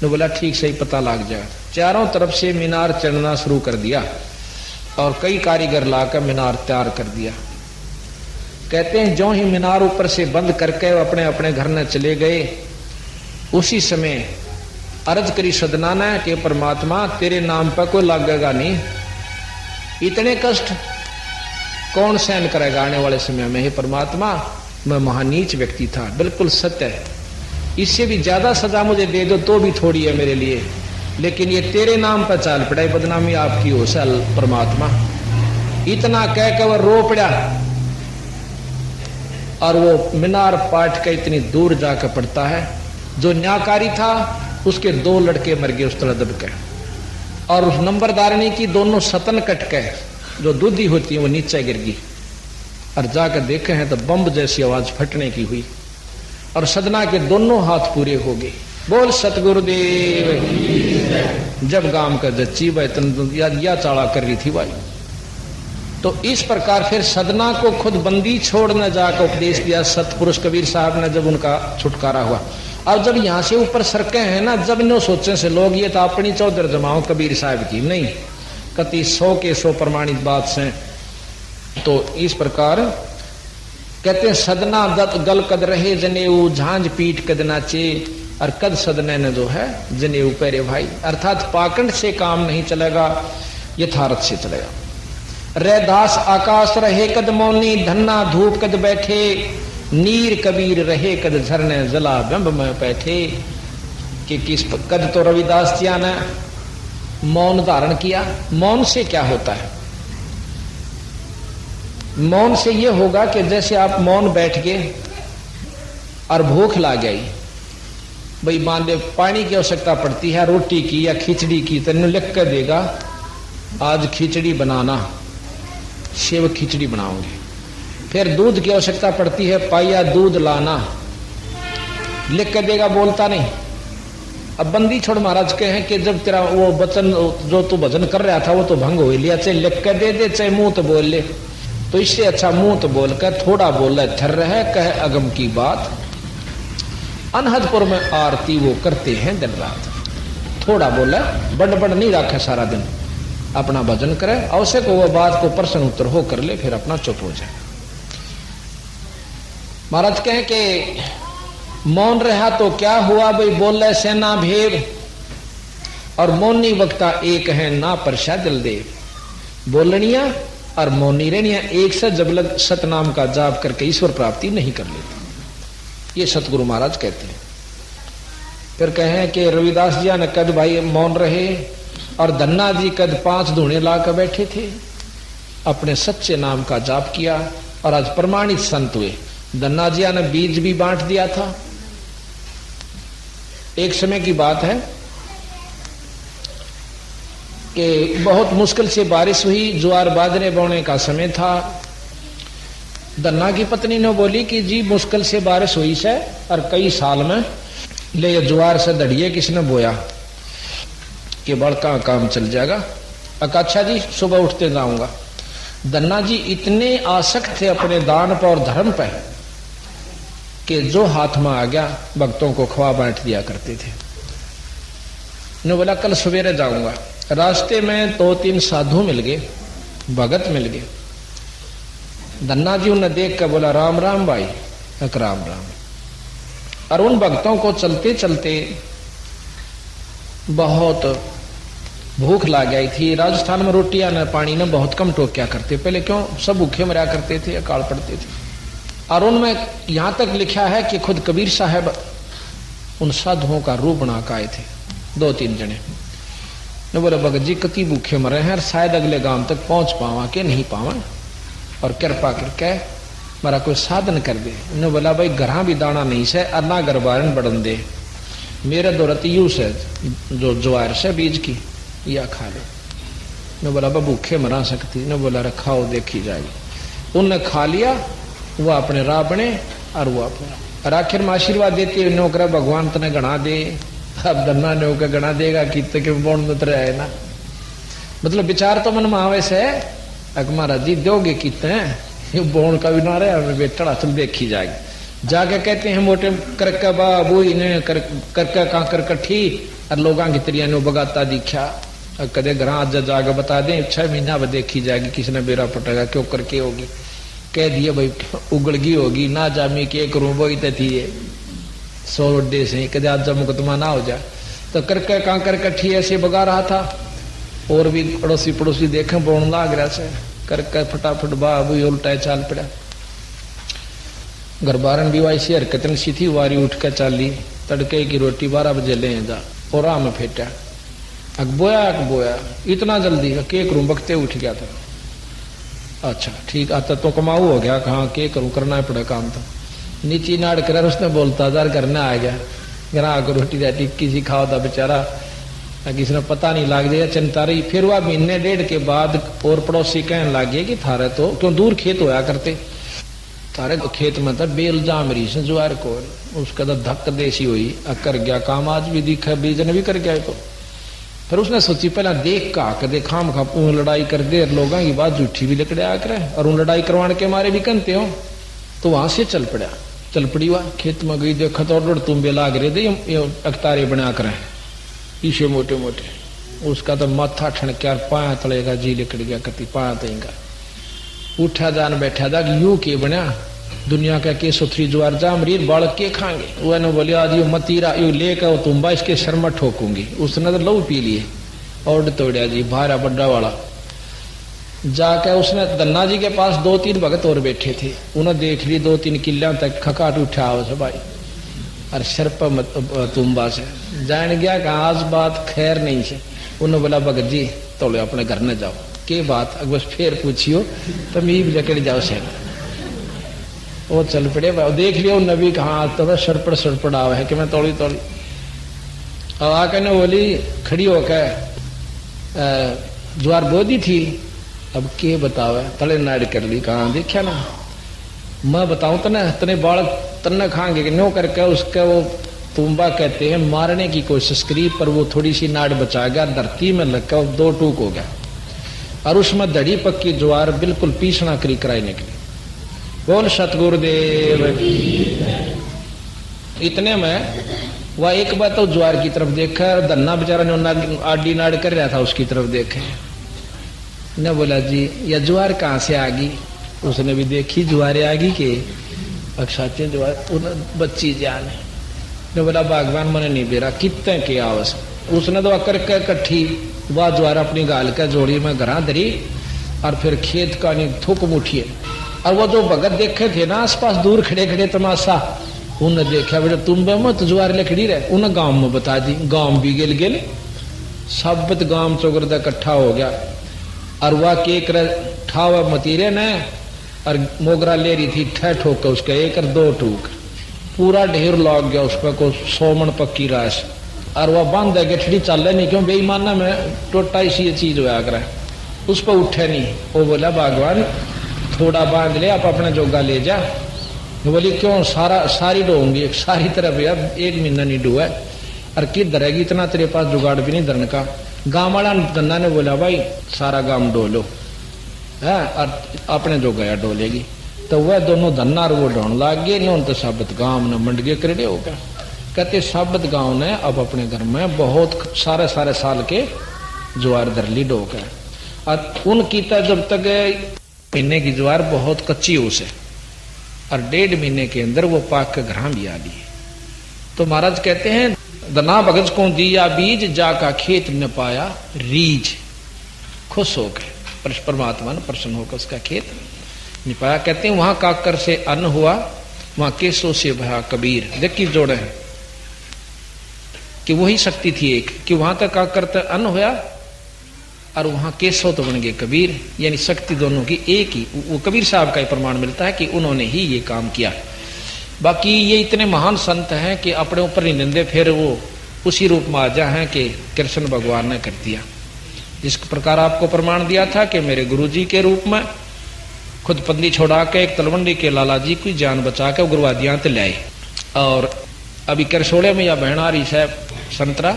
ने बोला ठीक से ही पता लग जाए। चारों तरफ से मीनार चढ़ना शुरू कर दिया और कई कारीगर लाकर मीनार तैयार कर दिया। कहते हैं जो ही मीनार ऊपर से बंद करके अपने अपने घर में चले गए, उसी समय अर्ज करी सदना ने कि परमात्मा तेरे नाम पर कोई लागेगा नहीं, इतने कष्ट कौन सहन करेगा आने वाले समय में। हे परमात्मा मैं महानीच व्यक्ति था, बिल्कुल सत्य है, इससे भी ज्यादा सजा मुझे दे दो तो भी थोड़ी है मेरे लिए, लेकिन ये तेरे नाम पर चाल पड़ाई बदनामी आपकी हो सल परमात्मा। इतना कह के वह रो पड़ा और वो मीनार पाट के इतनी दूर जाकर पड़ता है। जो न्याकारी था उसके 2 लड़के मर गए उस तरह दब के, और उस नंबरदारनी की दोनों सतन कट के जो दूधी होती है वो नीचे गिर गई, और जाकर देखे हैं तो बम जैसी आवाज फटने की हुई और सदना के दोनों हाथ पूरे हो गए। बोल सतगुरुदेव। जब गांव का जच्ची भाई या चाड़ा कर रही थी भाई। तो इस प्रकार फिर सदना को खुद बंदी छोड़ने जाकर उपदेश दिया सतपुरुष कबीर साहब ने, जब उनका छुटकारा हुआ। और जब यहां से ऊपर सरके हैं ना, जब इन सोचे से लोग ये तो अपनी चौधर जमाओ कबीर साहब की नहीं, कति 100 के 100 प्रमाणित बात से। तो इस प्रकार कहते हैं सदना दत्त गल कद रहे जनेऊ, झांझ पीठ कद नाचे, और कद सदने ने जो है जनेऊ पहरे भाई। अर्थात पाखंड से काम नहीं चलेगा, यथार्थ से चलेगा। रे दास आकाश रहे कद मौनी, धन्ना धूप कद बैठे, नीर कबीर रहे कद झरने जला बिंब में बैठे। कि किस कद तो रविदास जी ने मौन धारण किया। मौन से क्या होता है? मौन से यह होगा कि जैसे आप मौन बैठ गए और भूख लग गई, भाई मान ले पानी की आवश्यकता पड़ती है, रोटी की या खिचड़ी की, तो लिख कर देगा आज खिचड़ी बनाना, सेव खिचड़ी बनाओगे। फिर दूध की आवश्यकता पड़ती है, पाया दूध लाना, लिख कर देगा, बोलता नहीं। अब बंदी छोड़ महाराज के हैं कि जब तेरा वो वचन जो तू भजन कर रहा था वो तो भंग हो लिया, चाहे लिख कर दे दे चाहे मुंह तो बोल ले। तो इससे अच्छा मुंह तो बोल कर थोड़ा बोल थर रहे कहे अगम की बात। अनहदपुर में आरती वो करते हैं दिन रात, थोड़ा बोला बड़ बड़ नहीं रखे सारा दिन, अपना भजन करे, आवश्यक हो वो बात को प्रश्न उत्तर हो कर ले, फिर अपना चुप हो जाए। महाराज कहें कि मौन रहा तो क्या हुआ भाई, बोले सेना भेद, और मौनी वक्ता एक है ना परशा दिल दे। बोलनिया और मौनी रहनिया एक से जब लग सतनाम का जाप करके ईश्वर प्राप्ति नहीं कर लेते, ये सतगुरु महाराज कहते हैं। फिर कहें कि रविदास जी ने कद भाई मौन रहे, और धन्ना जी कद 5 धूणे लाकर बैठे थे, अपने सच्चे नाम का जाप किया और आज प्रमाणित संत हुए। धन्ना जी ने बीज भी बांट दिया था। एक समय की बात है कि बहुत मुश्किल से बारिश हुई, ज्वार बाजरे बोने का समय था। धन्ना की पत्नी ने बोली कि जी मुश्किल से बारिश हुई से और कई साल में ले ज्वार से दड़िए किसने बोया कि बड़का काम चल जाएगा। अच्छा जी सुबह उठते जाऊंगा। धन्ना जी इतने आसक्त थे अपने दान पर और धर्म पर कि जो हाथ में आ गया भक्तों को खवा बांट दिया करते थे। ने बोला कल सवेरे जाऊंगा। रास्ते में 2-3 साधु मिल गए, भगत मिल गए। धन्ना जी उन्हें देख कर बोला राम राम भाई, राम राम। और उन भक्तों को चलते चलते बहुत भूख लग गई थी। राजस्थान में रोटियां न पानी ने बहुत कम टोक्या करते, पहले क्यों सब भूखे मरा करते थे, अकाल पड़ते थे। और उनमें यहां तक लिखा है कि खुद कबीर साहब उन साधुओं का रूप बना के आए थे, 2-3 जने ने बोले भगत जी कति भूखे मरे हैं, शायद अगले गांव तक पहुंच पावा के नहीं पावा, और कृपा करके मेरा कोई साधन कर दे। ने बोला भाई घर भी दाना नहीं से, अन्ना घर बारन बढ़न दे, मेरे दौरती यू से जो ज्वार से बीज की या खा लो। ने बोला बा भूखे मरा सकती, ने बोला रखाओ देखी जाएगी। उनने खा लिया, वो अपने राह बने और वो अपने, और आखिर में आशीर्वाद देते नौकरा भगवान तने गणा दे। अब धन्ना ने होकर गणा देगा कि के बोन में है ना, मतलब विचार तो मन में आवे से महाराज जी दोगे कितने बोन का भी ना रहे, हमें बेटा चल देखी जाएगी। जाके कहते हैं मोटे करका बाबू इन्हें करका कांकर कट्ठी, और लोगों की तरिया ने बगाता दिखा, कदे घर आज जाके बता दें 6 महीना बाद देखी जाएगी, किसी ने बेरा पटेगा क्यों करके होगी, कह दिए भाई उगड़गी होगी ना जामी के करूं वो ही थी 100 वड्डे से कदे आज मुकदमा ना हो जाए। तो करके कांकर कट्ठी ऐसे बगा रहा था, और भी अड़ोसी पड़ोसी देखे बोन लाग रहा से, करके फटाफट बाबू उल्टा चाल पड़ा। घर बारन भी वाई सी हरकतन सी थी, वारी उठ कर चाली, तड़के की रोटी 12 बजे ले जा और आम फेटा अकबोया इतना जल्दी के करूं, बकते उठ गया था। अच्छा ठीक आता तो कमाऊ हो गया, कहाँ के करूं, करना पड़ा काम। तो नीची नाड़ कर उसने बोलता था करना आ गया, ग्राहक रोटी राटी किसी खाओ था बेचारा, किसी ने पता नहीं लग जाएगा चिंता रही। फिर वह 1.5 के बाद और पड़ोसी कहने लगे कि थारे तो क्यों दूर खेत होया करते, थारे तो खेत में था बेल जाम रही से ज्वार को, उसका तो धक्क देसी हुई, कर गया काम, आज भी दिखा बीजन भी कर गया। तो फिर उसने सोची पहला देख का कदे खाम खा लड़ाई कर दे, लोगों की बात झूठी भी लकड़े आ करे, और उन लड़ाई करवाने के मारे भी कहते हो। तो वहां से चल पड़ी वह खेत में गई, देखा तो तुम्बे लाग रहे थे अखतारे बना कर ईशे मोटे मोटे, उसका तो माथा ठनक्या पाया तलेगा जी लिकड़ गया, कति पाया तयेगा। उठा जान बैठा था कि यू के बना दुनिया का के सुथरी ज्वार जाम रीर बालक के खाएंगे। वह ने बोले आज यू मतीरा यू लेकर वो तुम्बा इसके सर में ठोकूंगी। उसने तो लहू पी लिए और तोड़िया जी भारा बड्डा वाला। जाकर उसने दन्ना जी के पास 2-3 भगत और बैठे थे, उन्हें देख ली 2-3 किल्ला तक खकाट उठा उसे भाई, और शर्प तुम्बा से जान गया कि आज बात खैर नहीं है। उन्होंने बोला भगत जी तोड़े अपने घर न जाओ, के बात बस फिर पूछियो तो मीब जकड़ जाओ से। वो चल पड़े, देख लिया नबी कहाँ तो सड़पड़ आवा है कि मैं तोड़ी। अब आकर ने बोली खड़ी होकर ज्वार बोदी थी, अब के बतावे तले नाड़ कर ली, कहाँ देखा ना मैं बताऊं तो ना तने बालक तन्ने खाएंगे कि नो करके उसका वो तुम्बा कहते हैं मारने की कोशिश करी, पर वो थोड़ी सी नाड़ बचा गया, धरती में लगकर 2 टूक हो गया, और उसमें दड़ी पक्की ज्वार बिल्कुल पीसना करी कराई निकली। बोल सतगुरुदेव। इतने में वह एक बार तो ज्वार की तरफ देखा, धन्ना बेचारा ने आडी नाड़ कर रहा था उसकी तरफ देखे, ने बोला जी यह ज्वार कहाँ से आ गई। उसने भी देखी ज्वार आ गई के अक्षाते ज्वार बच्ची जान ने बोला भगवान मैंने नहीं बेरा कितने के आवस। उसने तो अकर के कट्ठी वह ज्वार अपनी गाल के जोड़ी में घरा धरी, और फिर खेत का नहीं थूक मुठिए। और वो जो भगत देखे थे ना आसपास दूर खड़े खड़े तमाशा, उन्हें देखा बेटा तुम मत ज्वार लकड़ी रहे, उन्हें गांव में बता दी, गांव भी गिल सबत गांव चौगरदा इकट्ठा हो गया। और वह केक ठावा मतीरे ने और मोगरा ले रही थी ठह ठोक उसका 1 और 2 टूक, पूरा ढेर लग गया उसका को 100 मन पक्की रास। और वह बांध गठड़ी चल नहीं, क्यों बेईमाना में टोटा इसी चीज होया कर, उस पर उठे नहीं। वो बोला भगवान थोड़ा बांध ले, आप अपना जोगा ले जा। बोली क्यों सारी डोंगी एक सारी तरफ यार, 1 महीना नहीं डुआ, और किधर रहेगी इतना तेरे पास जुगाड़ भी नहीं धरन का। गांव वाला धन्ना ने बोला भाई सारा गांव डोलो है, और अपने जो गया डोलेगी। तो वह दोनों धन्ना और वो ढोन लाग गए, न तो साबत गांव ने मंड गए करे होगा। कहते साबत गांव ने अब अपने घर में बहुत सारे साल के ज्वार धर ली डो के, और उनकी जब तक महीने की ज्वार बहुत कच्ची हो से, और 1.5 महीने के अंदर वो पाक के घर भी आ गई। तो महाराज कहते हैं दना भगज को दिया बीज, जाका खेत न पाया रीज। खुश हो गए, परमात्मा ने प्रसन्न होकर उसका खेत नहीं पाया। कहते हैं वहां काकर से अन्न हुआ, वहां केसों से भया कबीर। देखिए जोड़े हैं कि वही शक्ति थी एक, कि वहां तक काकर तक अन्न हुआ और वहां केसो तो बन गए कबीर, यानी शक्ति दोनों की एक ही। वो कबीर साहब का ही प्रमाण मिलता है कि उन्होंने ही ये काम किया। बाकी ये इतने महान संत हैं कि अपने ऊपर नहीं निंदे, फिर वो उसी रूप में आ जा हैं कि कृष्ण भगवान ने कर दिया। जिस प्रकार आपको प्रमाण दिया था कि मेरे गुरुजी के रूप में खुद पंदी छोड़ा के एक तलवंडी के लाला जी की जान बचा के उग्रवादियां ते लाए। और अभी करसोड़े में या बहनारी साहब संतरा,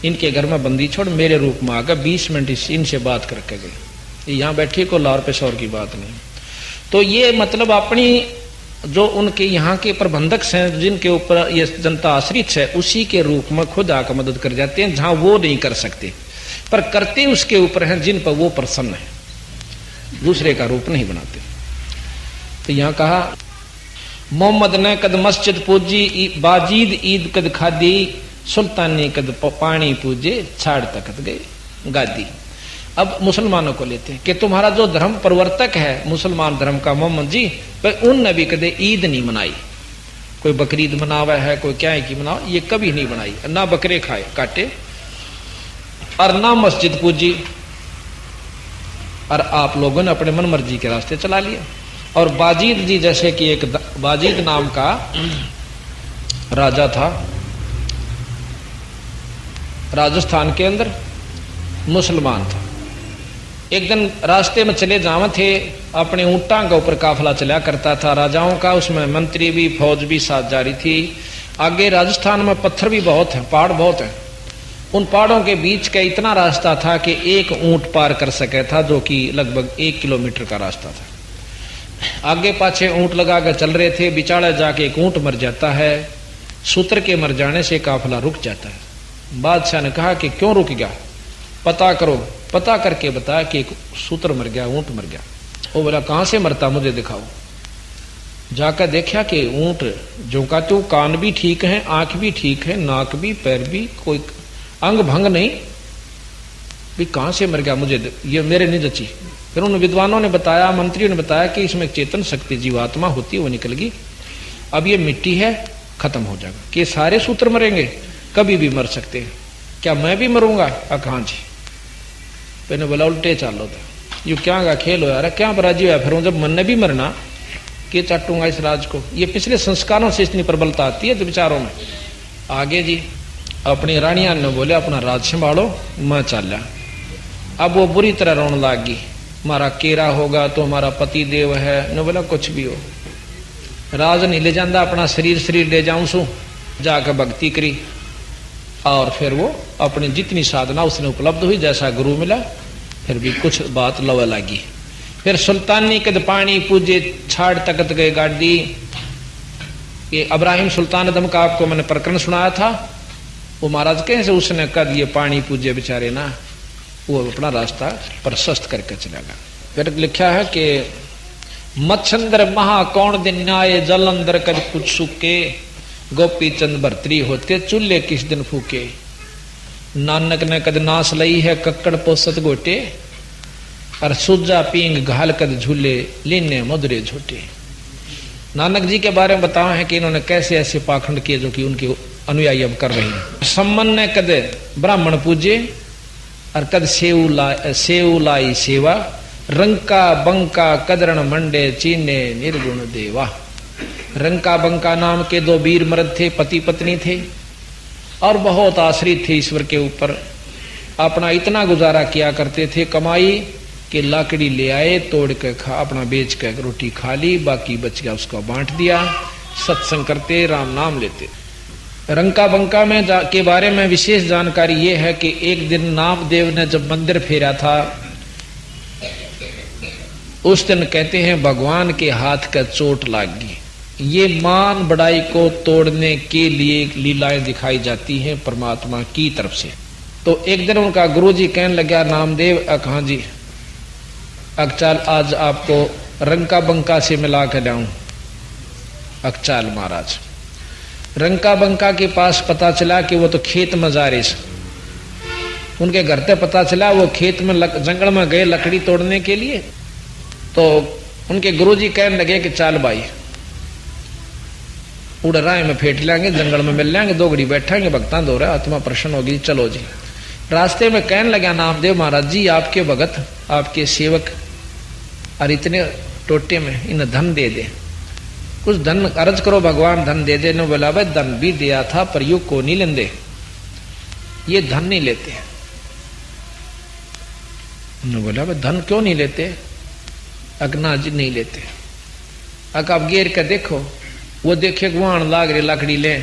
इनके घर में बंदी छोड़ मेरे रूप में आकर 20 मिनट इनसे बात करके गए। यहाँ बैठी को लार पेशौर की बात नहीं। तो ये मतलब अपनी जो उनके यहाँ के प्रबंधक हैं, जिनके ऊपर ये जनता आश्रित है, उसी के रूप में खुद आकर मदद कर जाते हैं जहां वो नहीं कर सकते, पर करते उसके ऊपर हैं जिन पर वो प्रसन्न है, दूसरे का रूप नहीं बनाते। तो यहाँ कहा मोहम्मद ने कद मस्जिद पूजी, बाजीद ईद कद खादी, सुल्तान ने कद पानी पूजे, छाड़ तकत गए गादी। अब मुसलमानों को लेते हैं कि तुम्हारा जो धर्म प्रवर्तक है मुसलमान धर्म का मोहम्मद जी, पर उनने भी कदे ईद नहीं मनाई। कोई बकरीद मनावा है, कोई क्या है कि मनावा, ये कभी नहीं बनाई। ना बकरे खाए काटे और ना मस्जिद पूजी, और आप लोगों ने अपने मन मर्जी के रास्ते चला लिया। और बाजीद जी जैसे कि एक बाजीद नाम का राजा था राजस्थान के अंदर, मुसलमान था। एक दिन रास्ते में चले जावे थे, अपने ऊंटा के ऊपर काफिला चला करता था राजाओं का, उसमें मंत्री भी फौज भी साथ जारी थी। आगे राजस्थान में पत्थर भी बहुत है, पहाड़ बहुत है। उन पहाड़ों के बीच का इतना रास्ता था कि एक ऊंट पार कर सके था, जो कि लगभग 1 किलोमीटर का रास्ता था। आगे पाछे ऊंट लगा कर चल रहे थे, बिचाड़ा जाके एक ऊंट मर जाता है। सूत्र के मर जाने से काफिला रुक जाता है। बादशाह ने कहा कि क्यों रुक गया, पता करो। पता करके बताया कि एक सूत्र मर गया, ऊंट मर गया। वो बोला कहां से मरता, मुझे दिखाओ। जाकर देखा कि ऊंट जो का तो कान भी ठीक है, आंख भी ठीक है, नाक भी, पैर भी, कोई अंग भंग नहीं, भी कहां से मर गया, मुझे ये मेरे नहीं जची। फिर उन विद्वानों ने बताया, मंत्रियों ने बताया कि इसमें चेतन शक्ति जीवात्मा होती है, वो निकल गई। अब ये मिट्टी है, खत्म हो जाएगा। कि सारे सूत्र मरेंगे, कभी भी मर सकते हैं, क्या मैं भी मरूंगा? हाँ जी। मैंने बोला उल्टे चालो था, यू क्या का खेल हो यार, क्या बराजी हुआ। फिर जब मन ने भी मरना कि चाटूंगा इस राज को। ये पिछले संस्कारों से इतनी प्रबलता आती है तो विचारों में। आगे जी अपनी रानिया ने बोले अपना राज संभालो, मैं चल। अब वो बुरी तरह रोने लग गई, हमारा केरा होगा तो हमारा पति देव है। ने बोला कुछ भी हो, राज नहीं ले जाता, अपना शरीर ले जाऊं सू। जाकर भक्ति करी और फिर वो अपनी जितनी साधना उसने उपलब्ध हुई, जैसा गुरु मिला, फिर भी कुछ बात लवा लगी। फिर सुल्तानी कद पानी पूजे, छाड़ तकत गए गाड़ी। ये इब्राहिम सुल्तान अदम का आपको मैंने प्रकरण सुनाया था। वो महाराज कैसे उसने कद ये पानी पूजे बेचारे ना, वो अपना रास्ता प्रशस्त करके चला गया। फिर लिखा है कि मच्छंदर महा कौन दिन न्याय, जल अंदर कद कुछ सुके, गोपी चंद भर्तरी होते चूल्हे किस दिन फूके। नानक ने कद नास लई है कक्कड़ पोसत गोटे, और सुजा पींग घाल कद झूले, लीने मुद्रे झूठे। नानक जी के बारे में बताया है कि इन्होंने कैसे ऐसे पाखंड किए जो कि उनके अनुयायी अब कर रहे हैं। सम्मन ने कद ब्राह्मण पूजे, और कद सेव लाई सेवा, रंका बंका कदरण मंडे, चीने निर्गुण देवा। रंका बंका नाम के 2 वीर मर्द थे, पति पत्नी थे, और बहुत आश्रित थे ईश्वर के ऊपर। अपना इतना गुजारा किया करते थे कमाई कि लाकड़ी ले आए, तोड़ के अपना बेच के रोटी खा ली, बाकी बच गया उसको बांट दिया। सत्संग करते, राम नाम लेते। रंका बंका में के बारे में विशेष जानकारी ये है कि एक दिन नामदेव ने जब मंदिर फेरा था, उस दिन कहते हैं भगवान के हाथ का चोट लग गई। ये मान बड़ाई को तोड़ने के लिए लीलाएं दिखाई जाती हैं परमात्मा की तरफ से। तो एक दिन उनका गुरुजी कहने लगा, नामदेव हाँ जी, अकचाल आज आपको रंका बंका से मिला कर लाऊं। अकचाल महाराज रंका बंका के पास पता चला कि वो तो खेत में जा रहे थे। उनके घर पे पता चला वो खेत में जंगल में गए लकड़ी तोड़ने के लिए। तो उनके गुरुजी कहने लगे कि चाल भाई उड़ राय में फेंट लेंगे, जंगल में मिल लेंगे, 2 घड़ी बैठेंगे, भक्तां दो रहा आत्मा प्रसन्न होगी, चलो जी। रास्ते में कहने लगा नामदेव महाराज जी आपके भगत आपके सेवक और इतने टोटे में इन धन दे दे, कुछ धन अर्ज करो भगवान धन दे दे। ने बोला भाई धन भी दिया था पर यू को नहीं लेंदे, ये धन नहीं लेते। उन्होंने बोला भाई धन क्यों नहीं लेते? अगना जी नहीं लेते। अक आप गेर के देखो, वो देखे गुआन लाग रही लकड़ी ले,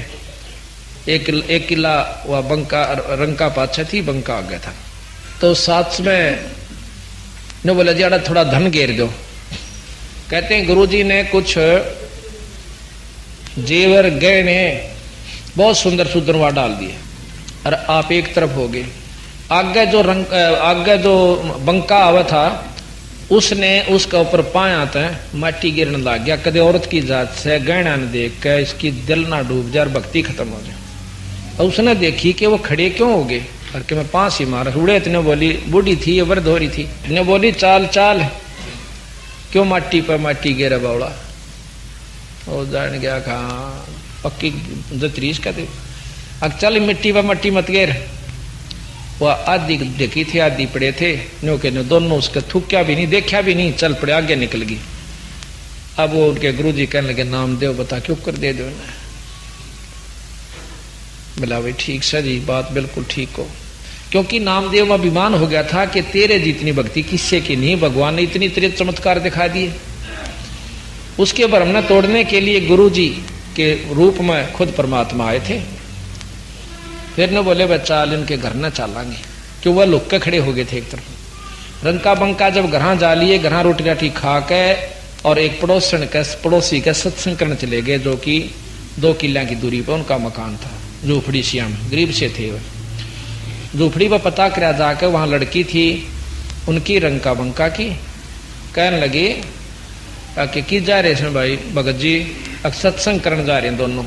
एक किला वह बंका रंका पाछा थी, बंका आ गया था। तो साथ में ने बोला जी अड़ा थोड़ा धन घेर दो। कहते हैं गुरुजी ने कुछ जेवर गहने बहुत सुंदर सुंदर वहां डाल दिए और आप एक तरफ हो गए। आगे जो बंका आवा था उसने उसका ऊपर पाया था माटी गिरने लग गया। कदे औरत की जात से गहना न देख के इसकी दिल ना डूब जाए और भक्ति खत्म हो जाए। और उसने देखी कि वो खड़े क्यों हो गए और कि मैं 5 ही मारा उड़े। इतने बोली बूढ़ी थी ये वृद्ध हो रही थी, इतने बोली चाल चाल क्यों माटी पर माटी गिरा बावड़ा। वो जान गया कहा पक्की जतरीस कहते अब चल मिट्टी पर मट्टी मत गिर। वह आधी ढकी थी आधी पड़े थे, नो के नो दोनों उसका थूक्या भी नहीं देखा भी नहीं, चल पड़े आगे निकल गई। अब वो उनके गुरुजी कहने लगे नामदेव बता क्यों कर दे दो। बोला भाई ठीक सर जी बात बिल्कुल ठीक हो, क्योंकि नामदेव में अभिमान हो गया था कि तेरे जितनी भक्ति किससे की नहीं, भगवान ने इतनी तेरे चमत्कार दिखा दिए। उसके भ्रम न तोड़ने के लिए गुरुजी के रूप में खुद परमात्मा आए थे। फिर न बोले बच्चा इनके घर न चालांगे, क्यों वह लुक के खड़े हो गए थे एक तरफ। रंका बंका जब घर जा लिए, घर रोटी राटी खा के और एक पड़ोसी के सत्संग करने चले गए, जो कि 2 किलों की दूरी पर उनका मकान था। झोपड़ी श्याम गरीब से थे वह। झोपड़ी पर पता करा जाकर वहां लड़की थी उनकी रंका बंका की। कहने लगे कि जा रहे हैं भाई भगत जी, सत्संग करने जा रहे हैं दोनों।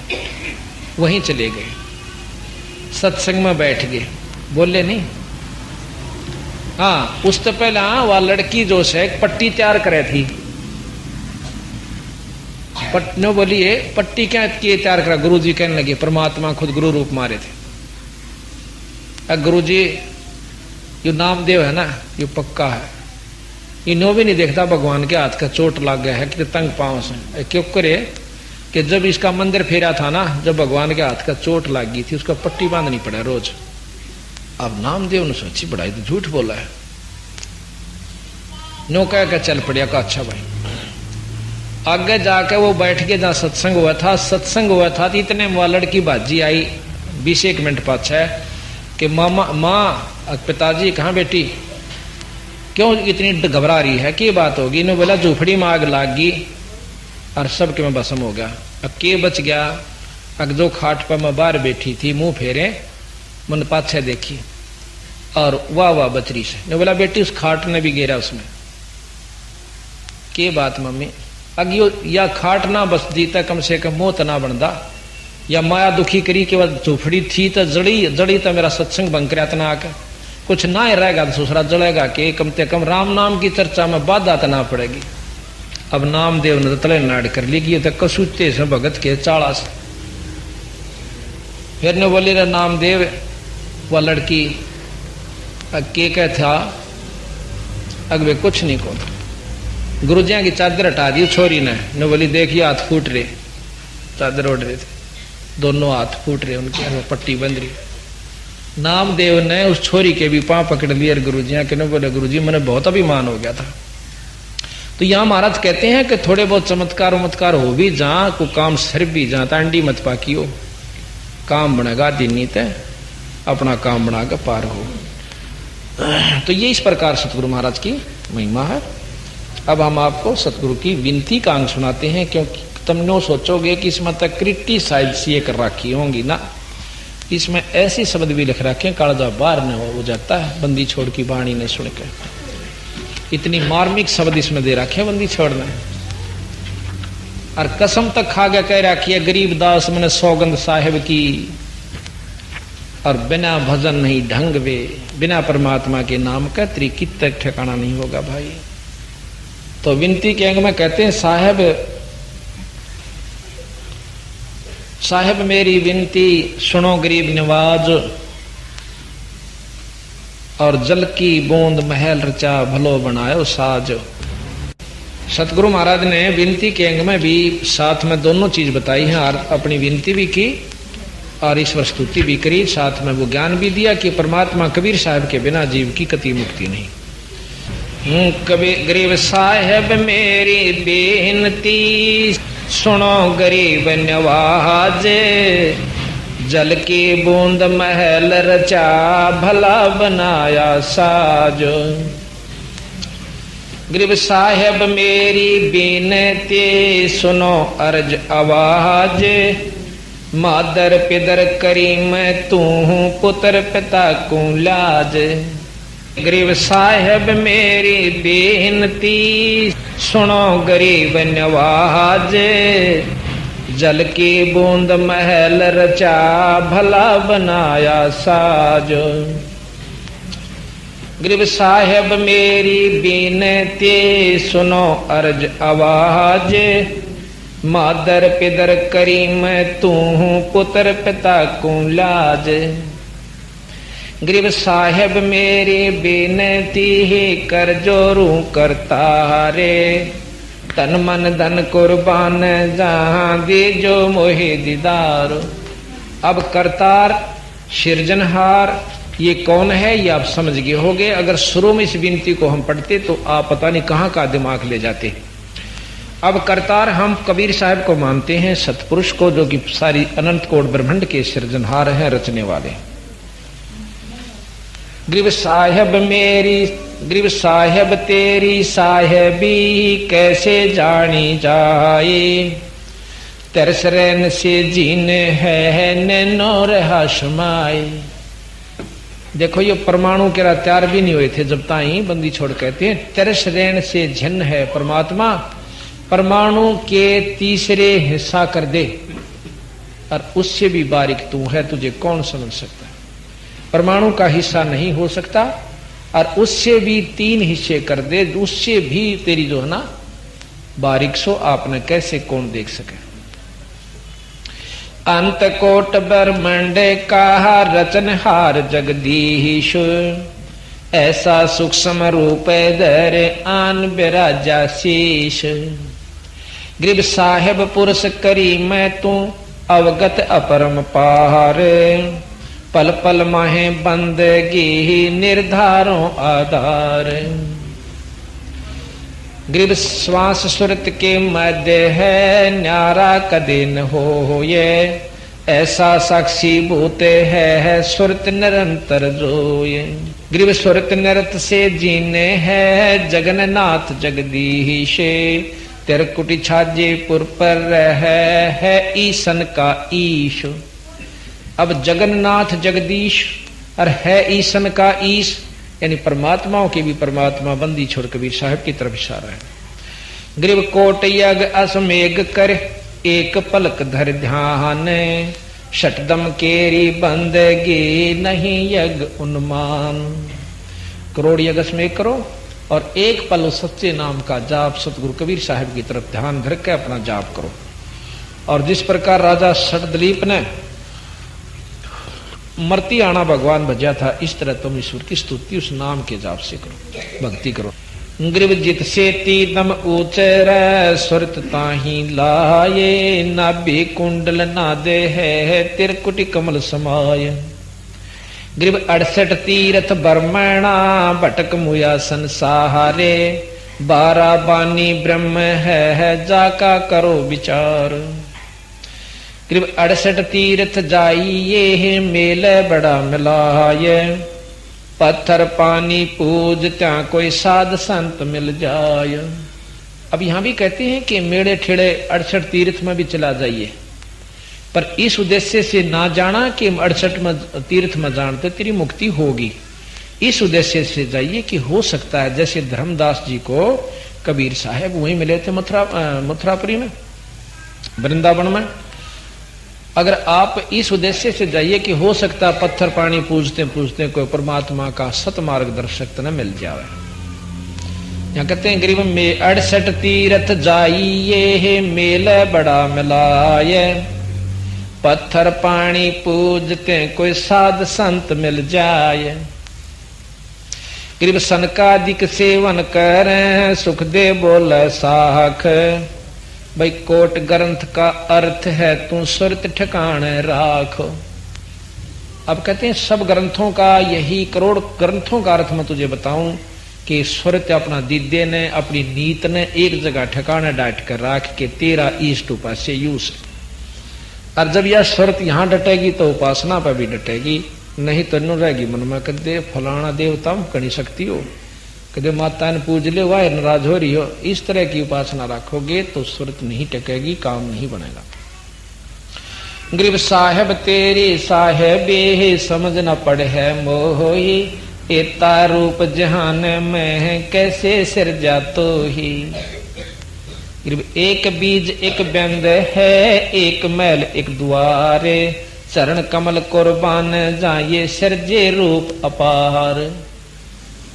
वहीं चले गए, सत्संग में बैठ गए, बोले नहीं। हाँ उससे पहले वह लड़की जो है पट्टी तैयार करे थी। पट्टी बोलिए पट्टी क्या किए तैयार करा? गुरुजी कहने लगे परमात्मा खुद गुरु रूप मारे थे। गुरुजी ये नामदेव है ना ये पक्का है, इन्हों भी नहीं देखता भगवान के हाथ का चोट लग गया है कि तंग पांव से। क्यों करे कि जब इसका मंदिर फेरा था ना, जब भगवान के हाथ का चोट लग गई थी उसका पट्टी बांधनी पड़ा रोज। अब नामदेव ने सोची बढ़ाई तो झूठ बोला है। नो कह के चल पड़िया का अच्छा भाई। आगे जाके वो बैठ के जहां सत्संग हुआ था तो इतने वह लड़की बाजी आई 20 मिनट पाछा कि माँ पिताजी कहाँ बेटी, क्यों इतनी घबरा रही है, क्या बात होगी? इन्होंने बोला झोपड़ी में आग लाग गई और सब के मैं भस्म हो गया। अब के बच गया? अब जो खाट पर मैं बाहर बैठी थी मुंह फेरे मन पाछे देखी और वाह बचरी से। ने बोला बेटी उस खाट ने भी गिरा उसमें। के बात मम्मी? अगियो या खाट ना बस दी तक कम से कम मौत ना बनदा, या माया दुखी करी के बाद झोपड़ी थी तो जड़ी तो मेरा सत्संग बंक कराया तना आकर कुछ ना ही रहेगा तो दूसरा जड़ेगा कि कम से कम राम नाम की चर्चा में बाधा तो ना पड़ेगी। अब नामदेव ने तले नाड़ कर ली कि तो कसूते से भगत के चाड़ा से। फिर ने बोली रे नामदेव वह लड़की के कह था अगवे कुछ नहीं को। गुरुजिया की चादर हटा दी छोरी ने बोली देखिए हाथ फूट रहे, चादर ओढ़ रहे थे, दोनों हाथ फूट रहे उनके, पट्टी बंध रही। नामदेव ने उस छोरी के भी पांव पकड़ लिए गुरुजिया के। ने बोले गुरुजी मैंने बहुत अभिमान हो गया था। तो यहाँ महाराज कहते हैं कि थोड़े बहुत चमत्कार उमत्कार हो भी जहां को काम सर भी जहां तांडी मत पाकी हो, काम बनेगा दिनी तय अपना काम बना कर पार हो। तो ये इस प्रकार सतगुरु महाराज की महिमा है। अब हम आपको सतगुरु की विनती का अंग सुनाते हैं, क्योंकि तुम नो सोचोगे कि इसमें तक क्रिटिसाइज सी कर रखी होंगी ना, इसमें ऐसे शब्द भी लिख रखे कालजा बाहर न हो जाता है बंदी छोड़ की वाणी ने सुनकर। इतनी मार्मिक शब्द इसमें दे रखे बंदी छोड़ना। और कसम तक खा गया, कह रहा कि गरीब दास मैंने सौगंध साहिब की, और बिना भजन नहीं ढंग वे, बिना परमात्मा के नाम का त्रिकित तक ठिकाना नहीं होगा भाई। तो विनती के अंग में कहते हैं, साहेब मेरी विनती सुनो गरीब नवाज, और जल की बूंद महल रचा भलो बनायो साज। सतगुरु महाराज ने विनती के अंग में भी साथ में दोनों चीज बताई है, और अपनी विनती भी की और ईश्वर स्तुति भी करी, साथ में वो ज्ञान भी दिया कि परमात्मा कबीर साहब के बिना जीव की कति मुक्ति नहीं। कबीर गरीब साहेब मेरी बेनती सुनो गरीब नवाज, जल की बूंद महल रचा भला बनाया साज। गरीब साहेब मेरी बेनती सुनो अर्ज आवाज, मादर पिदर करीम तू पुत्र पिता को लाज। गरीब साहेब मेरी बेनती सुनो गरीब नवाज, जल की बूंद महल रचा भला बनाया साज। गरीब साहेब मेरी बेनती सुनो अर्ज आवाज, मादर पिदर करीम तू पुत्र पिता को लाज। गरीब साहेब मेरी बेनती ही कर जोरू करता रे, तन मन धन कुर्बान जहां दे जो मोहे दीदार। अब करतार सिरजनहार ये कौन है, ये आप समझ गए होगे। अगर शुरू में इस विनती को हम पढ़ते तो आप पता नहीं कहां का दिमाग ले जाते। अब करतार हम कबीर साहब को मानते हैं, सतपुरुष को, जो कि सारी अनंत कोट ब्रह्मांड के सृजनहार हैं, रचने वाले। गरीब साहेब मेरी, गरीब साहेब तेरी साहेबी कैसे जानी जाए, तरसरन से जीन है नैनो रहा शमाए। देखो ये परमाणु के तैयार भी नहीं हुए थे जब ताई बंदी छोड़ कहते हैं, तरसरन से झन है परमात्मा, परमाणु के तीसरे हिस्सा कर दे, और उससे भी बारीक तू है, तुझे कौन समझ सकता है। परमाणु का हिस्सा नहीं हो सकता, और उससे भी 3 हिस्से कर दे, उससे भी तेरी जो है ना बारीक सो आपने कैसे कौन देख सके। अंत कोट ब्रह्मांड का रचनहार जगदीश, ऐसा सूक्ष्म रूप धर आन बिराजा शीश। गरीब साहेब पुरुष करी मैं तू अवगत अपरम पार, पल पल माहे बंदगी निर्धारों आधार। गरीब श्वास सुरत के मध्य है न्यारा कदे न हो ये, ऐसा साक्षी भूत है सुरत निरंतर जोये। गरीब सुरत निरत से जीने है जगन्नाथ जगदीश, तिरकुटी छाजेपुर पर है ईसन का ईश। अब जगन्नाथ जगदीश और है ईसन का ईश, यानी परमात्माओं के भी परमात्मा, बंदी छोड़ कबीर साहब की तरफ इशारा है। गरीब कोट यज्ञ असमेघ कर एक पलक धर ध्यान, शटदम केरी बंदगी नहीं यज्ञ उन्मान। करोड़ यज्ञ असमेघ करो और एक पल उस सच्चे नाम का जाप सतगुरु कबीर साहब की तरफ ध्यान धर के अपना जाप करो। और जिस प्रकार राजा षटदलीप ने मरती आना भगवान भजा था, इस तरह तुम ईश्वर की स्तुति उस नाम के जाप से करो, भक्ति करो। ग्रीव जित से तीदम ऊचर सुरत ताही लाये, नाभि कुंडल नादे है तिरकुटी कमल समाय। ग्रीव 68 तीर्थ बर्मणा भटक मुया संसारे, 12 बानी ब्रह्म है जाका करो विचार। करीब 68 तीर्थ जाइए मेल बड़ा मिलाए, पत्थर पानी पूज त्या कोई साध संत मिल जाए। अब यहां भी कहते हैं कि मेड़े ठेड़े 68 तीर्थ में भी चला जाइए, पर इस उद्देश्य से ना जाना कि 68 तीर्थ में जानते तेरी मुक्ति होगी। इस उद्देश्य से जाइए कि हो सकता है जैसे धर्मदास जी को कबीर साहब वहीं मिले थे मथुरापुरी में, वृंदावन में। अगर आप इस उद्देश्य से जाइए कि हो सकता है पत्थर पानी पूजते पूजते कोई परमात्मा का सत मार्गदर्शक न मिल जाए। यहाँ कहते हैं गरीब में 68 तीर्थ जाइए मेल बड़ा मिलाए, पत्थर पानी पूजते कोई साध संत मिल जाए। गरीब सनकादिक सेवन करें सुख दे बोले साख, भाई कोट ग्रंथ का अर्थ है तू सुरत ठिकाने राखो। अब कहते हैं सब ग्रंथों का यही करोड़ ग्रंथों का अर्थ मैं तुझे बताऊं कि सुरत अपना दीदे ने अपनी नीत ने एक जगह ठिकाने डाट कर राख के तेरा ईष्ट उपास्य यूज है। और जब यह सुरत यहां डटेगी तो उपासना पर भी डटेगी, नहीं तो नु रहेगी मन में कदे फलाना देवता कणी शक्ति हो, कदे माता ने पूज ले वाह नाराज हो रही हो। इस तरह की उपासना रखोगे तो सुरत नहीं टकेगी, काम नहीं बनेगा। गरीब साहेब तेरी साहेबे समझ न पड़े है मोही, एता रूप जहान में कैसे सिर जातो ही। गरीब एक बीज एक व्यंग है, एक मैल एक द्वारे, चरण कमल कुर्बान जाइए सिरजे रूप अपार।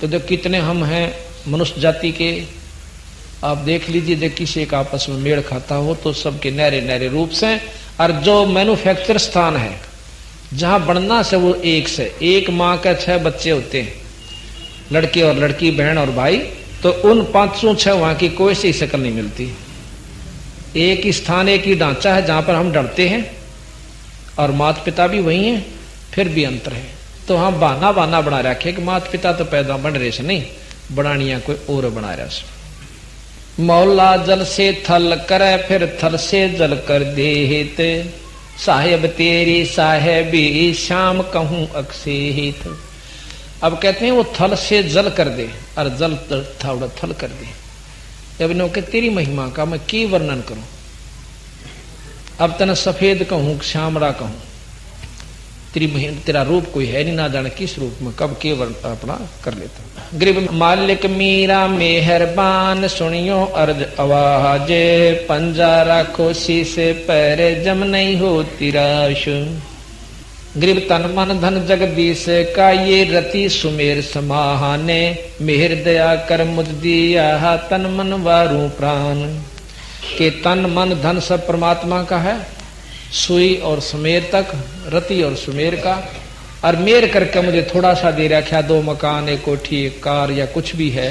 तो जो कितने हम हैं मनुष्य जाति के, आप देख लीजिए जो किसी एक आपस में मेल खाता हो तो सबके नहरे नहरे रूप से। और जो मैन्युफैक्चर स्थान है जहां बनना से वो एक से एक माँ का 6 बच्चे होते हैं, लड़के और लड़की बहन और भाई, तो उन 506 वहां की कोई सी शक्ल नहीं मिलती। एक ही स्थान एक ही ढांचा है जहां पर हम डरते हैं और माता पिता भी वही हैं, फिर भी अंतर है। तो हम बहाना बहाना बना रखे कि माता पिता तो पैदा बन रहे से नहीं, बनानिया कोई और बना रहा से। मौला जल से थल करे फिर थल से जल कर देते, साहेब तेरी साहेबी शाम कहूं अक्सेहित। अब कहते हैं वो थल से जल कर दे और जल थोड़ा थल कर दे। अब नो के तेरी महिमा का मैं की वर्णन करूं, अब तन सफेद कहूं श्यामड़ा कहूं, तेरा रूप कोई है नहीं, ना जाने किस रूप में कब के अपना कर लेता। गरीब मालिक मीरा मेहरबान सुनियो अर्ज आवाज, पंजा राखो शीशे पैरे जम नहीं हो तिराश। गरीब तन मन धन जगदीश का ये रति सुमेर समाहाने, मेहर दया कर मुझ दिया तन मन वारू प्राण। के तन मन धन सब परमात्मा का है, सुई और सुमेर तक, रति और सुमेर का। और मेर करके मुझे थोड़ा सा दे रखा, 2 मकान एक कोठी एक कार या कुछ भी है,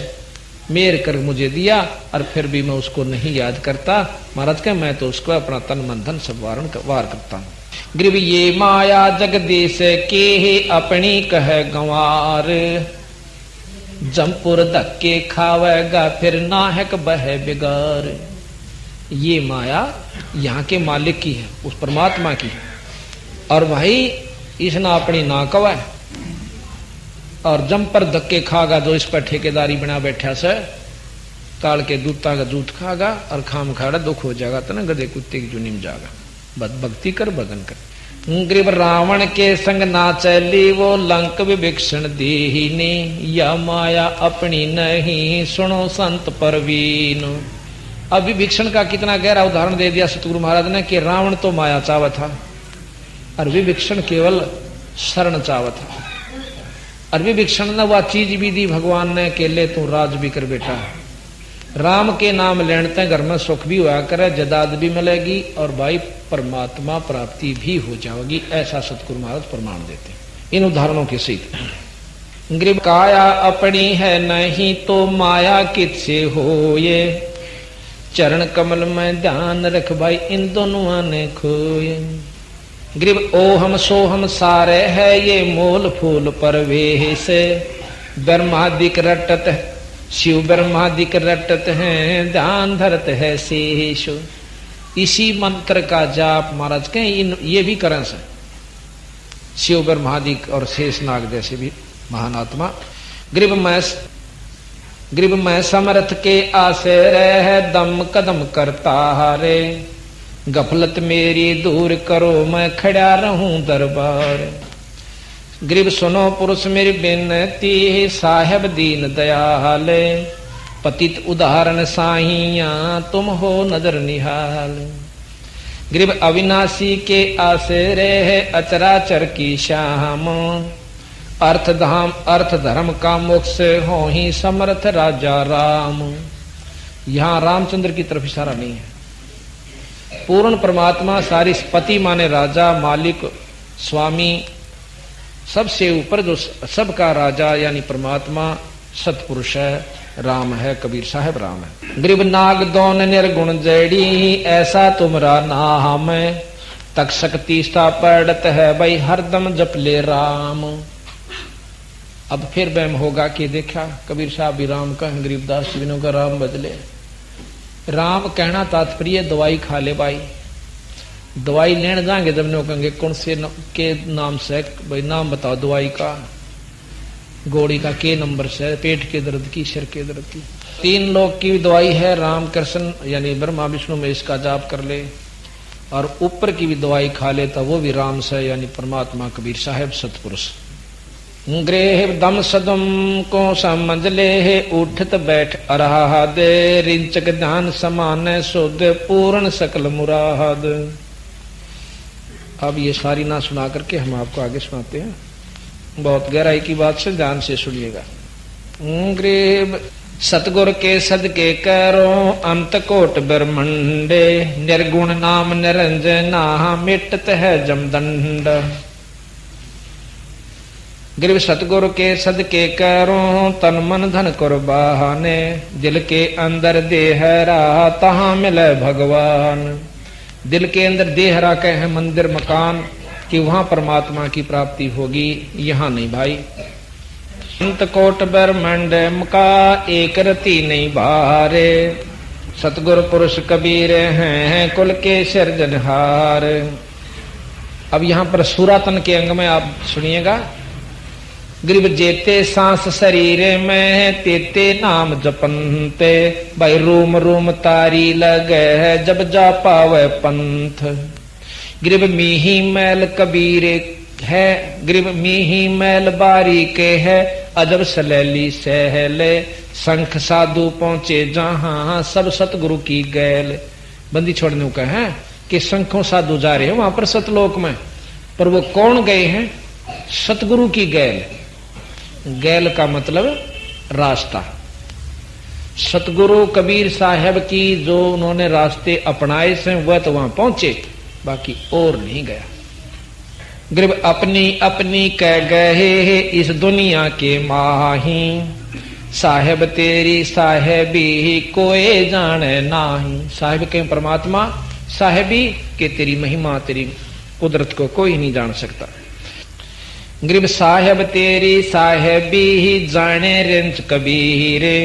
मेर कर मुझे दिया और फिर भी मैं उसको नहीं याद करता। महाराज के मैं तो उसको अपना तन मन धन सब वार करता हूं। गरीब ये माया जगदीश के अपनी कह गंवार, जमपुर धक्के खावेगा फिर नाहक बह बिगार। ये माया यहाँ के मालिक की है, उस परमात्मा की है। और भाई इसने अपनी ना कवा है और जम पर धक्के खागा जो इस पर ठेकेदारी बना बैठा से, काल के दूता का जूत खागा और खाम खाड़ा दुख हो जाएगा तो ना गधे कुत्ते की जुनी में जाएगा। बद भक्ति कर भजन कर। गरीब रावण के संग ना चली वो लंक विभीषण दीनी, या माया अपनी नहीं सुनो संत परवीन। अब विभीषण का कितना गहरा उदाहरण दे दिया सतगुरु महाराज ने कि रावण तो माया चावा था और विभीषण केवल शरण चावा था। और विभीषण ने वह चीज भी दी भगवान ने कि ले तू राज भी कर बेटा, राम के नाम लेने घर में सुख भी हुआ करे, जदाद भी मिलेगी और भाई परमात्मा प्राप्ति भी हो जाएगी। ऐसा सतगुरु महाराज प्रमाण देते इन उदाहरणों के सहित। गरीब काया अपनी है नहीं तो माया किससे हो, ये चरण कमल में ध्यान रख भाई इन दोनों ने खोए। गरीब ओ हम सो हम सारे है ये मोल फूल परवेश, ब्रह्मादिक रटत शिव ब्रह्मादिक रटत हैं ध्यान धरत है शेष। इसी मंत्र का जाप महाराज के ये भी करें से शिव ब्रह्मादिक और शेषनाग जैसे भी महान आत्मा। गरीब मैं समर्थ के आसे रह दम कदम करता हारे, गफलत मेरी दूर करो मैं खड़ा रहूं दरबार। गरीब सुनो पुरुष मेरी बिनती साहेब दीन दयाल, पतित उदाहरण साहिया तुम हो नजर निहाल। गरीब अविनाशी के आसरे है अचराचर की श्याम, अर्थ धाम अर्थ धर्म का मोक्ष हो ही समर्थ राजा राम। यहां रामचंद्र की तरफ इशारा नहीं है। पूर्ण परमात्मा सारी पति माने राजा, मालिक, स्वामी, सबसे ऊपर जो सबका राजा यानी परमात्मा सतपुरुष है, राम है, कबीर साहब राम है। गरीब नाग दोन निर्गुण जड़ी ऐसा तुमरा नाम, तक शक्ति सा पड़त है भाई हरदम जप ले राम। अब फिर वहम होगा कि देखा कबीर साहब भी राम का, गरीबदास जी का राम बदले। राम कहना तात्पर्य दवाई खा ले भाई। दवाई लेने जाएंगे जब ने कहेंगे कौन से के नाम से, भाई नाम बताओ दवाई का, गोड़ी का के नंबर से, पेट के दर्द की, सिर के दर्द की। 3 लोग की दवाई है, राम कृष्ण यानी ब्रह्मा विष्णु में इसका जाप कर ले, और ऊपर की भी दवाई खा ले तो वो भी राम से यानी परमात्मा कबीर साहब सतपुरुष। गृह दम सदम को समझ ले उठत बैठ अराहद, रिंचक ध्यान समान शुद्ध पूर्ण सकल मुराद। अब ये सारी ना सुना करके हम आपको आगे सुनाते हैं, बहुत गहराई की बात से ध्यान से सुनिएगा। गरीब सतगुर के सदके करो अंत कोट ब्रह्मंडे, निर्गुण नाम निरंजना मिटत है जमदंड। गरीब सतगुरु के सदके करो तन मन धन कुर्बाने, दिल के अंदर देह रहा तहां मिले भगवान। दिल के अंदर देह रखे हैं मंदिर मकान कि वहां परमात्मा की प्राप्ति होगी, यहां नहीं भाई। अंत कोट ब्रह्मंड का एक रति नहीं भारे, सतगुरु पुरुष कबीर हैं कुल के सिरजनहार। अब यहां पर सुरातन के अंग में आप सुनिएगा। गरीब जेते सांस शरीर में तेते नाम जपनते, भाई रूम रूम तारी लगे जब जा पावे पंथ। गरीब मीही मैल कबीर है, गरीब मीही मैल बारी के है, अजब सलैली सहले संख साधु पहुंचे जहां सब सतगुरु की गैल। बंदी छोड़ने का है कि संखों साधु जा रहे हैं वहां पर सतलोक में, पर वो कौन गए हैं? सतगुरु की गैल। गैल का मतलब रास्ता। सतगुरु कबीर साहब की जो उन्होंने रास्ते अपनाए से वह तो वहां पहुंचे, बाकी और नहीं गया। गरीब अपनी अपनी कह गए इस दुनिया के माही, साहेब तेरी साहेबी कोई जाने नाही। साहेब के परमात्मा, साहेबी के तेरी महिमा तेरी कुदरत को कोई नहीं जान सकता। गरीब साहेब तेरी साहेबी ही जाने रिंच कबीरे,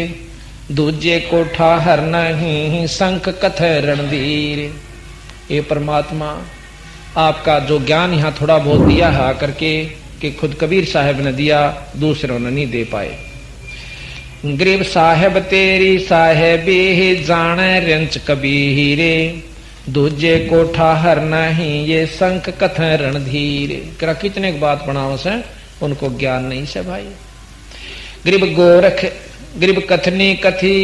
दूजे को ठाहर नहीं संख कथ रणधीर। ये परमात्मा आपका जो ज्ञान यहाँ थोड़ा बहुत दिया है आकर के कि खुद कबीर साहब ने दिया, दूसरों ने नहीं दे पाए। गरीब साहेब तेरी साहेबी ही जाने रिंच कबीरे, दूजे को ठाहर नहीं ये संख कथ रणधीर। करा कितने बात बनाओ से उनको ज्ञान नहीं से भाई। गरीब गोरख गरीब कथनी कथी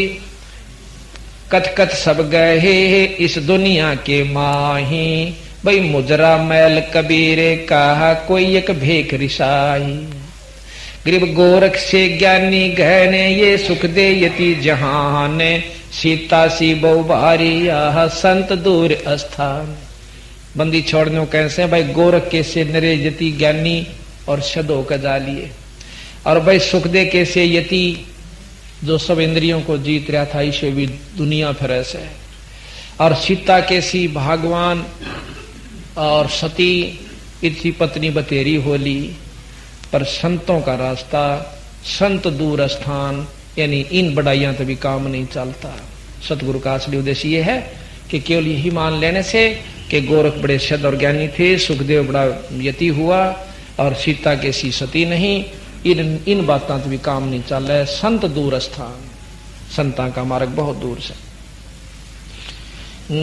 कथ कथ सब गए इस दुनिया के माही, भाई मुजरा मैल कबीरे कहा कोई एक भेख रिसाई। गरीब गोरख से ज्ञानी गहने ये सुख दे यति जहाने, सीता सी बहु भारी यह संत दूर स्थान। बंदी छोड़ने कैसे भाई गोरख के से नरे यति ज्ञानी और शदो का जालिए, और भाई सुख दे के से यति जो सब इंद्रियों को जीत रहा था इसे भी दुनिया फिर ऐसे, और सीता के सी भगवान और सती इसी पत्नी बतेरी होली। पर संतों का रास्ता संत दूर स्थान, यानी इन बढ़ाइयां तभी काम नहीं चलता। सतगुरु का असली उद्देश्य ये है कि केवल यही मान लेने से कि गोरख बड़े सद और ज्ञानी थे, सुखदेव बड़ा यति हुआ और सीता के सी सती नहीं, इन बातों तभी काम नहीं चल रहा है। संत दूर स्थान, संता का मार्ग बहुत दूर से।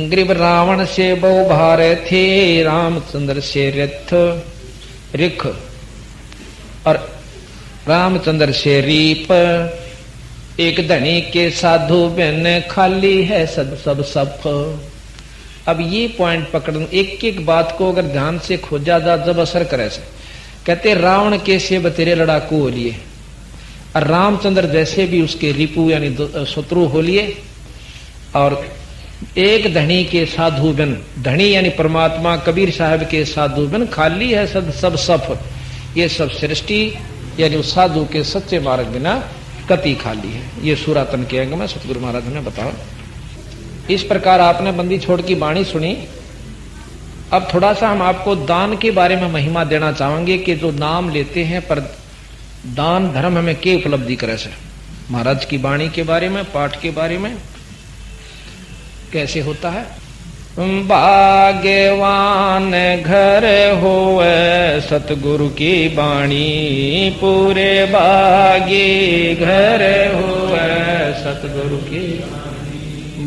गरीब रावण से बहु भारे थे, रामचंद्र से रथ रिख, और रामचंद्र से रीप। एक धनी के साधु बिन खाली है सब सब सफ। अब ये पॉइंट पकड़, एक एक बात को अगर ध्यान से खोजा जा जब असर करे से। कहते रावण के सेब तेरे लड़ाकू हो लिए, और रामचंद्र जैसे भी उसके रिपु यानी शत्रु हो लिए, और एक धनी के साधु बिन, धनी यानी परमात्मा कबीर साहब के साधु बिन खाली है सब सफ, ये सब सृष्टि यानी उस साधु के सच्चे मार्ग बिना कति खाली है। ये सूरातन के अंग में सतगुरु महाराज ने बताया। इस प्रकार आपने बंदी छोड़ की वाणी सुनी। अब थोड़ा सा हम आपको दान के बारे में महिमा देना चाहेंगे कि जो नाम लेते हैं पर दान धर्म हमें क्या उपलब्धि करे से, महाराज की वाणी के बारे में, पाठ के बारे में कैसे होता है। भाग्यवान घर होवे सतगुरु की वाणी, पूरे भागी घर होवे सतगुरु की,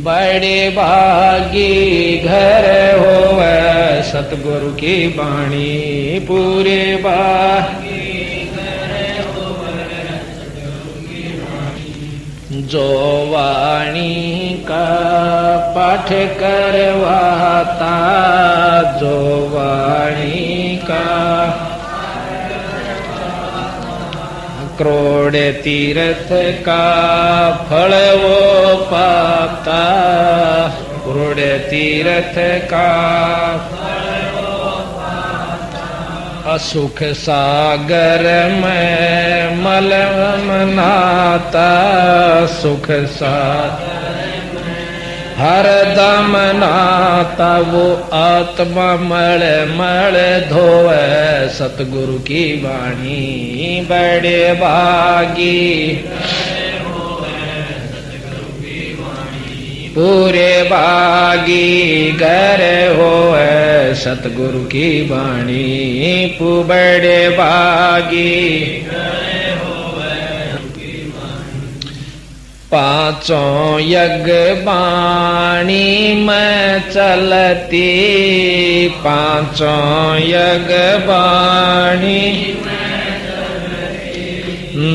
बड़े भागी घर होवे सतगुरु की वाणी, पूरे भागी जो वाणी का पाठ करवाता, जो वाणी का करोड़ तीर्थ का फल वो पाता, करोड़ तीर्थ का असुख सागर में मलम नाता, सुख सागर हर दम नाता, वो आत्मा मल मल धोवे सतगुरु की वाणी, बड़े भागी पूरे भागी घर होवे सतगुरु की वाणी, बड़े भागी पांचों यज्ञ वाणी में चलती, पांचों यज्ञ वाणी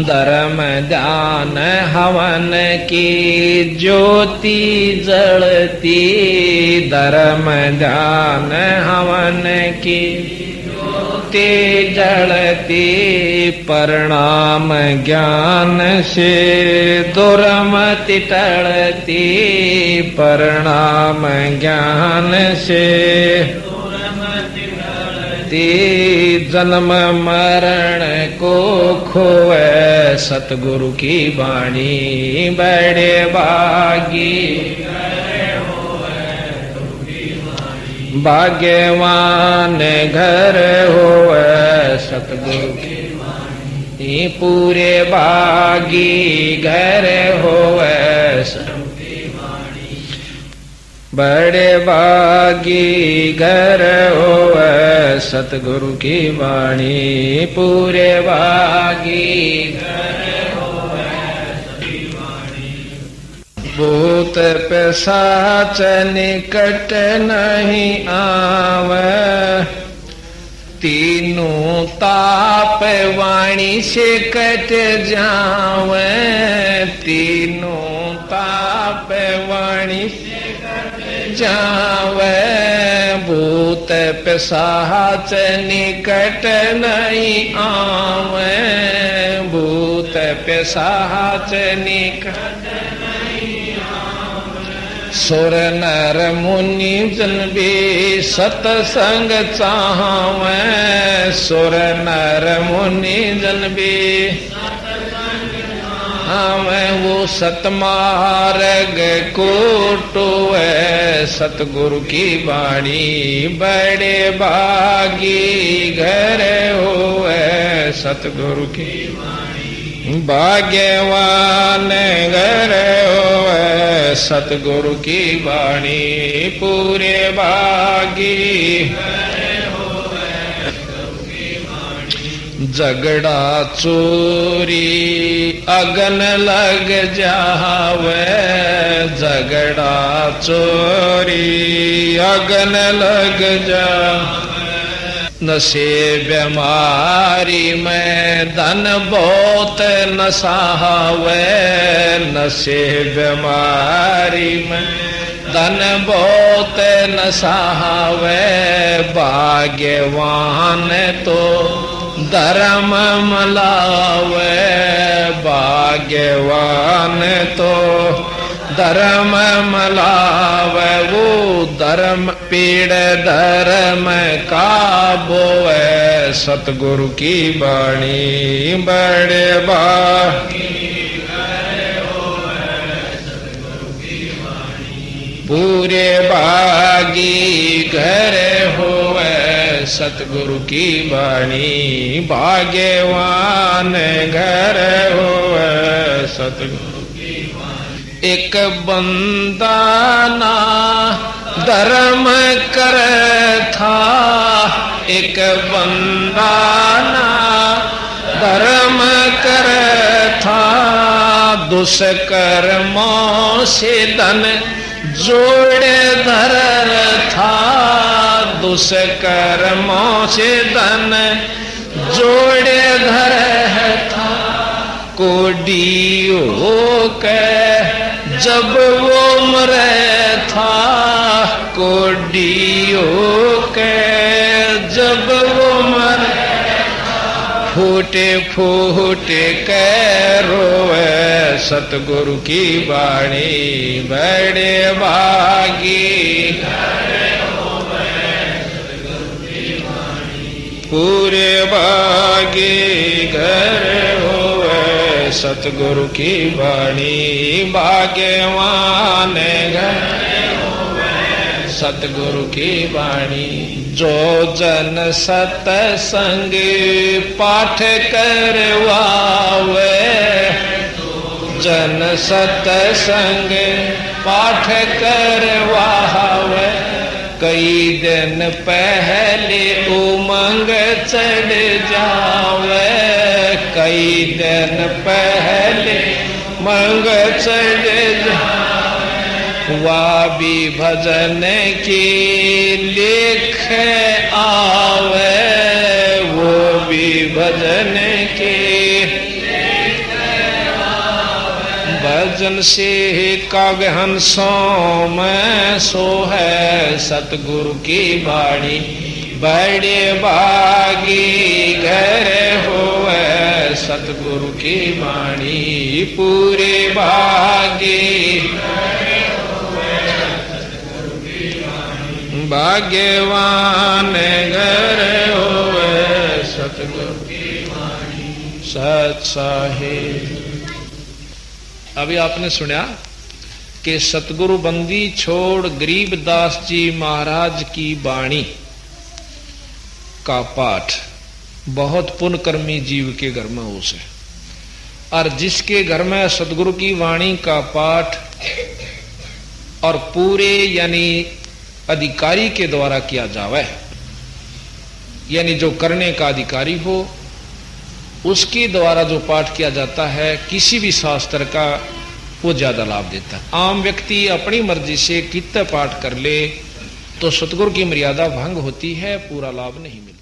धर्म ध्यान हवन की ज्योति जलती, धर्म ध्यान हवन की ज्योति जलती, प्रणाम ज्ञान से दुर्मति टलती, प्रणाम ज्ञान से जन्म मरण को खोए सतगुरु की वाणी, बड़े भागी भाग्यवान घर होवे सतगुरु की वाणी, पूरे भागी घर होवे सतगुरु की वाणी, बड़े भागी घर होवे सतगुरु की वाणी, पूरे भागी घर होवे सतगुरु की वाणी। भूत पिशाच निकट नहीं आवे, तीनों ताप वाणी से कट जावे, तीनों ताप वाणी से कट जावे, भूत पिशाच निकट नहीं आवे, भूत पिशाच निकट नहीं आवे, सुर नर मुनि जन भी सतसंग चाहवे, सुर नर मुनि जन भी हमें वो सतमार्ग को टोए सतगुरु की वाणी, बड़े भागी घर होए सतगुरु की वाणी, भाग्यवान घर होए सतगुरु की वाणी, पूरे भागी झगड़ा चोरी अगन लग जावे, झगड़ा चोरी अगन लग जावे, नशे बीमारी में धन बहुत नशावे, नशे बीमारी में धन बहुत न सहावे भाग्यवान तो धर्म मलावे भाग्यवान तो धर्म मलावे वो धर्म पीड़ धर्म का बोवे सतगुरु की बाणी बड़े पूरे भागी घर होवे सतगुरु की बाणी भाग्यवान घर होवे सतगुरु की बाणी एक बंदा ना धर्म कर था एक बंदा ना धर्म कर था दुष्कर्मों से धन जोड़े धर था दुष्कर्मों से धन जोड़े धर था कोडियो के जब वो मरे था कोडियो के जब वो मरे फूटे फूटे के रोवे सतगुरु की बाणी बड़े भागी पूरे भागी घर होवे सतगुरु की बाणी भाग्यवान घर सतगुरु की बाणी जो जन सतसंग पाठ करवावे जन सतसंग पाठ करवावे कई दिन पहले उमंग चढ़ जावे कई दिन पहले मंग चढ़ जावे वा भी भजन की लिख आवे वो भी भजन की भजन से काव्य हंसों में सो है सतगुरु की बाणी बड़े भागी घर होवे सतगुरु की बाणी पूरे भागी भाग्यवान घर होवे सतगुरु की वाणी सत साहिब। अभी आपने सुना कि सतगुरु बंदी छोड़ गरीबदास जी महाराज की बाणी का पाठ बहुत पुण्यकर्मी जीव के घर में हो से और जिसके घर में सतगुरु की वाणी का पाठ और पूरे यानी अधिकारी के द्वारा किया जावे यानी जो करने का अधिकारी हो उसके द्वारा जो पाठ किया जाता है किसी भी शास्त्र का वो ज्यादा लाभ देता है। आम व्यक्ति अपनी मर्जी से कितना पाठ कर ले तो सतगुरु की मर्यादा भंग होती है पूरा लाभ नहीं मिलता।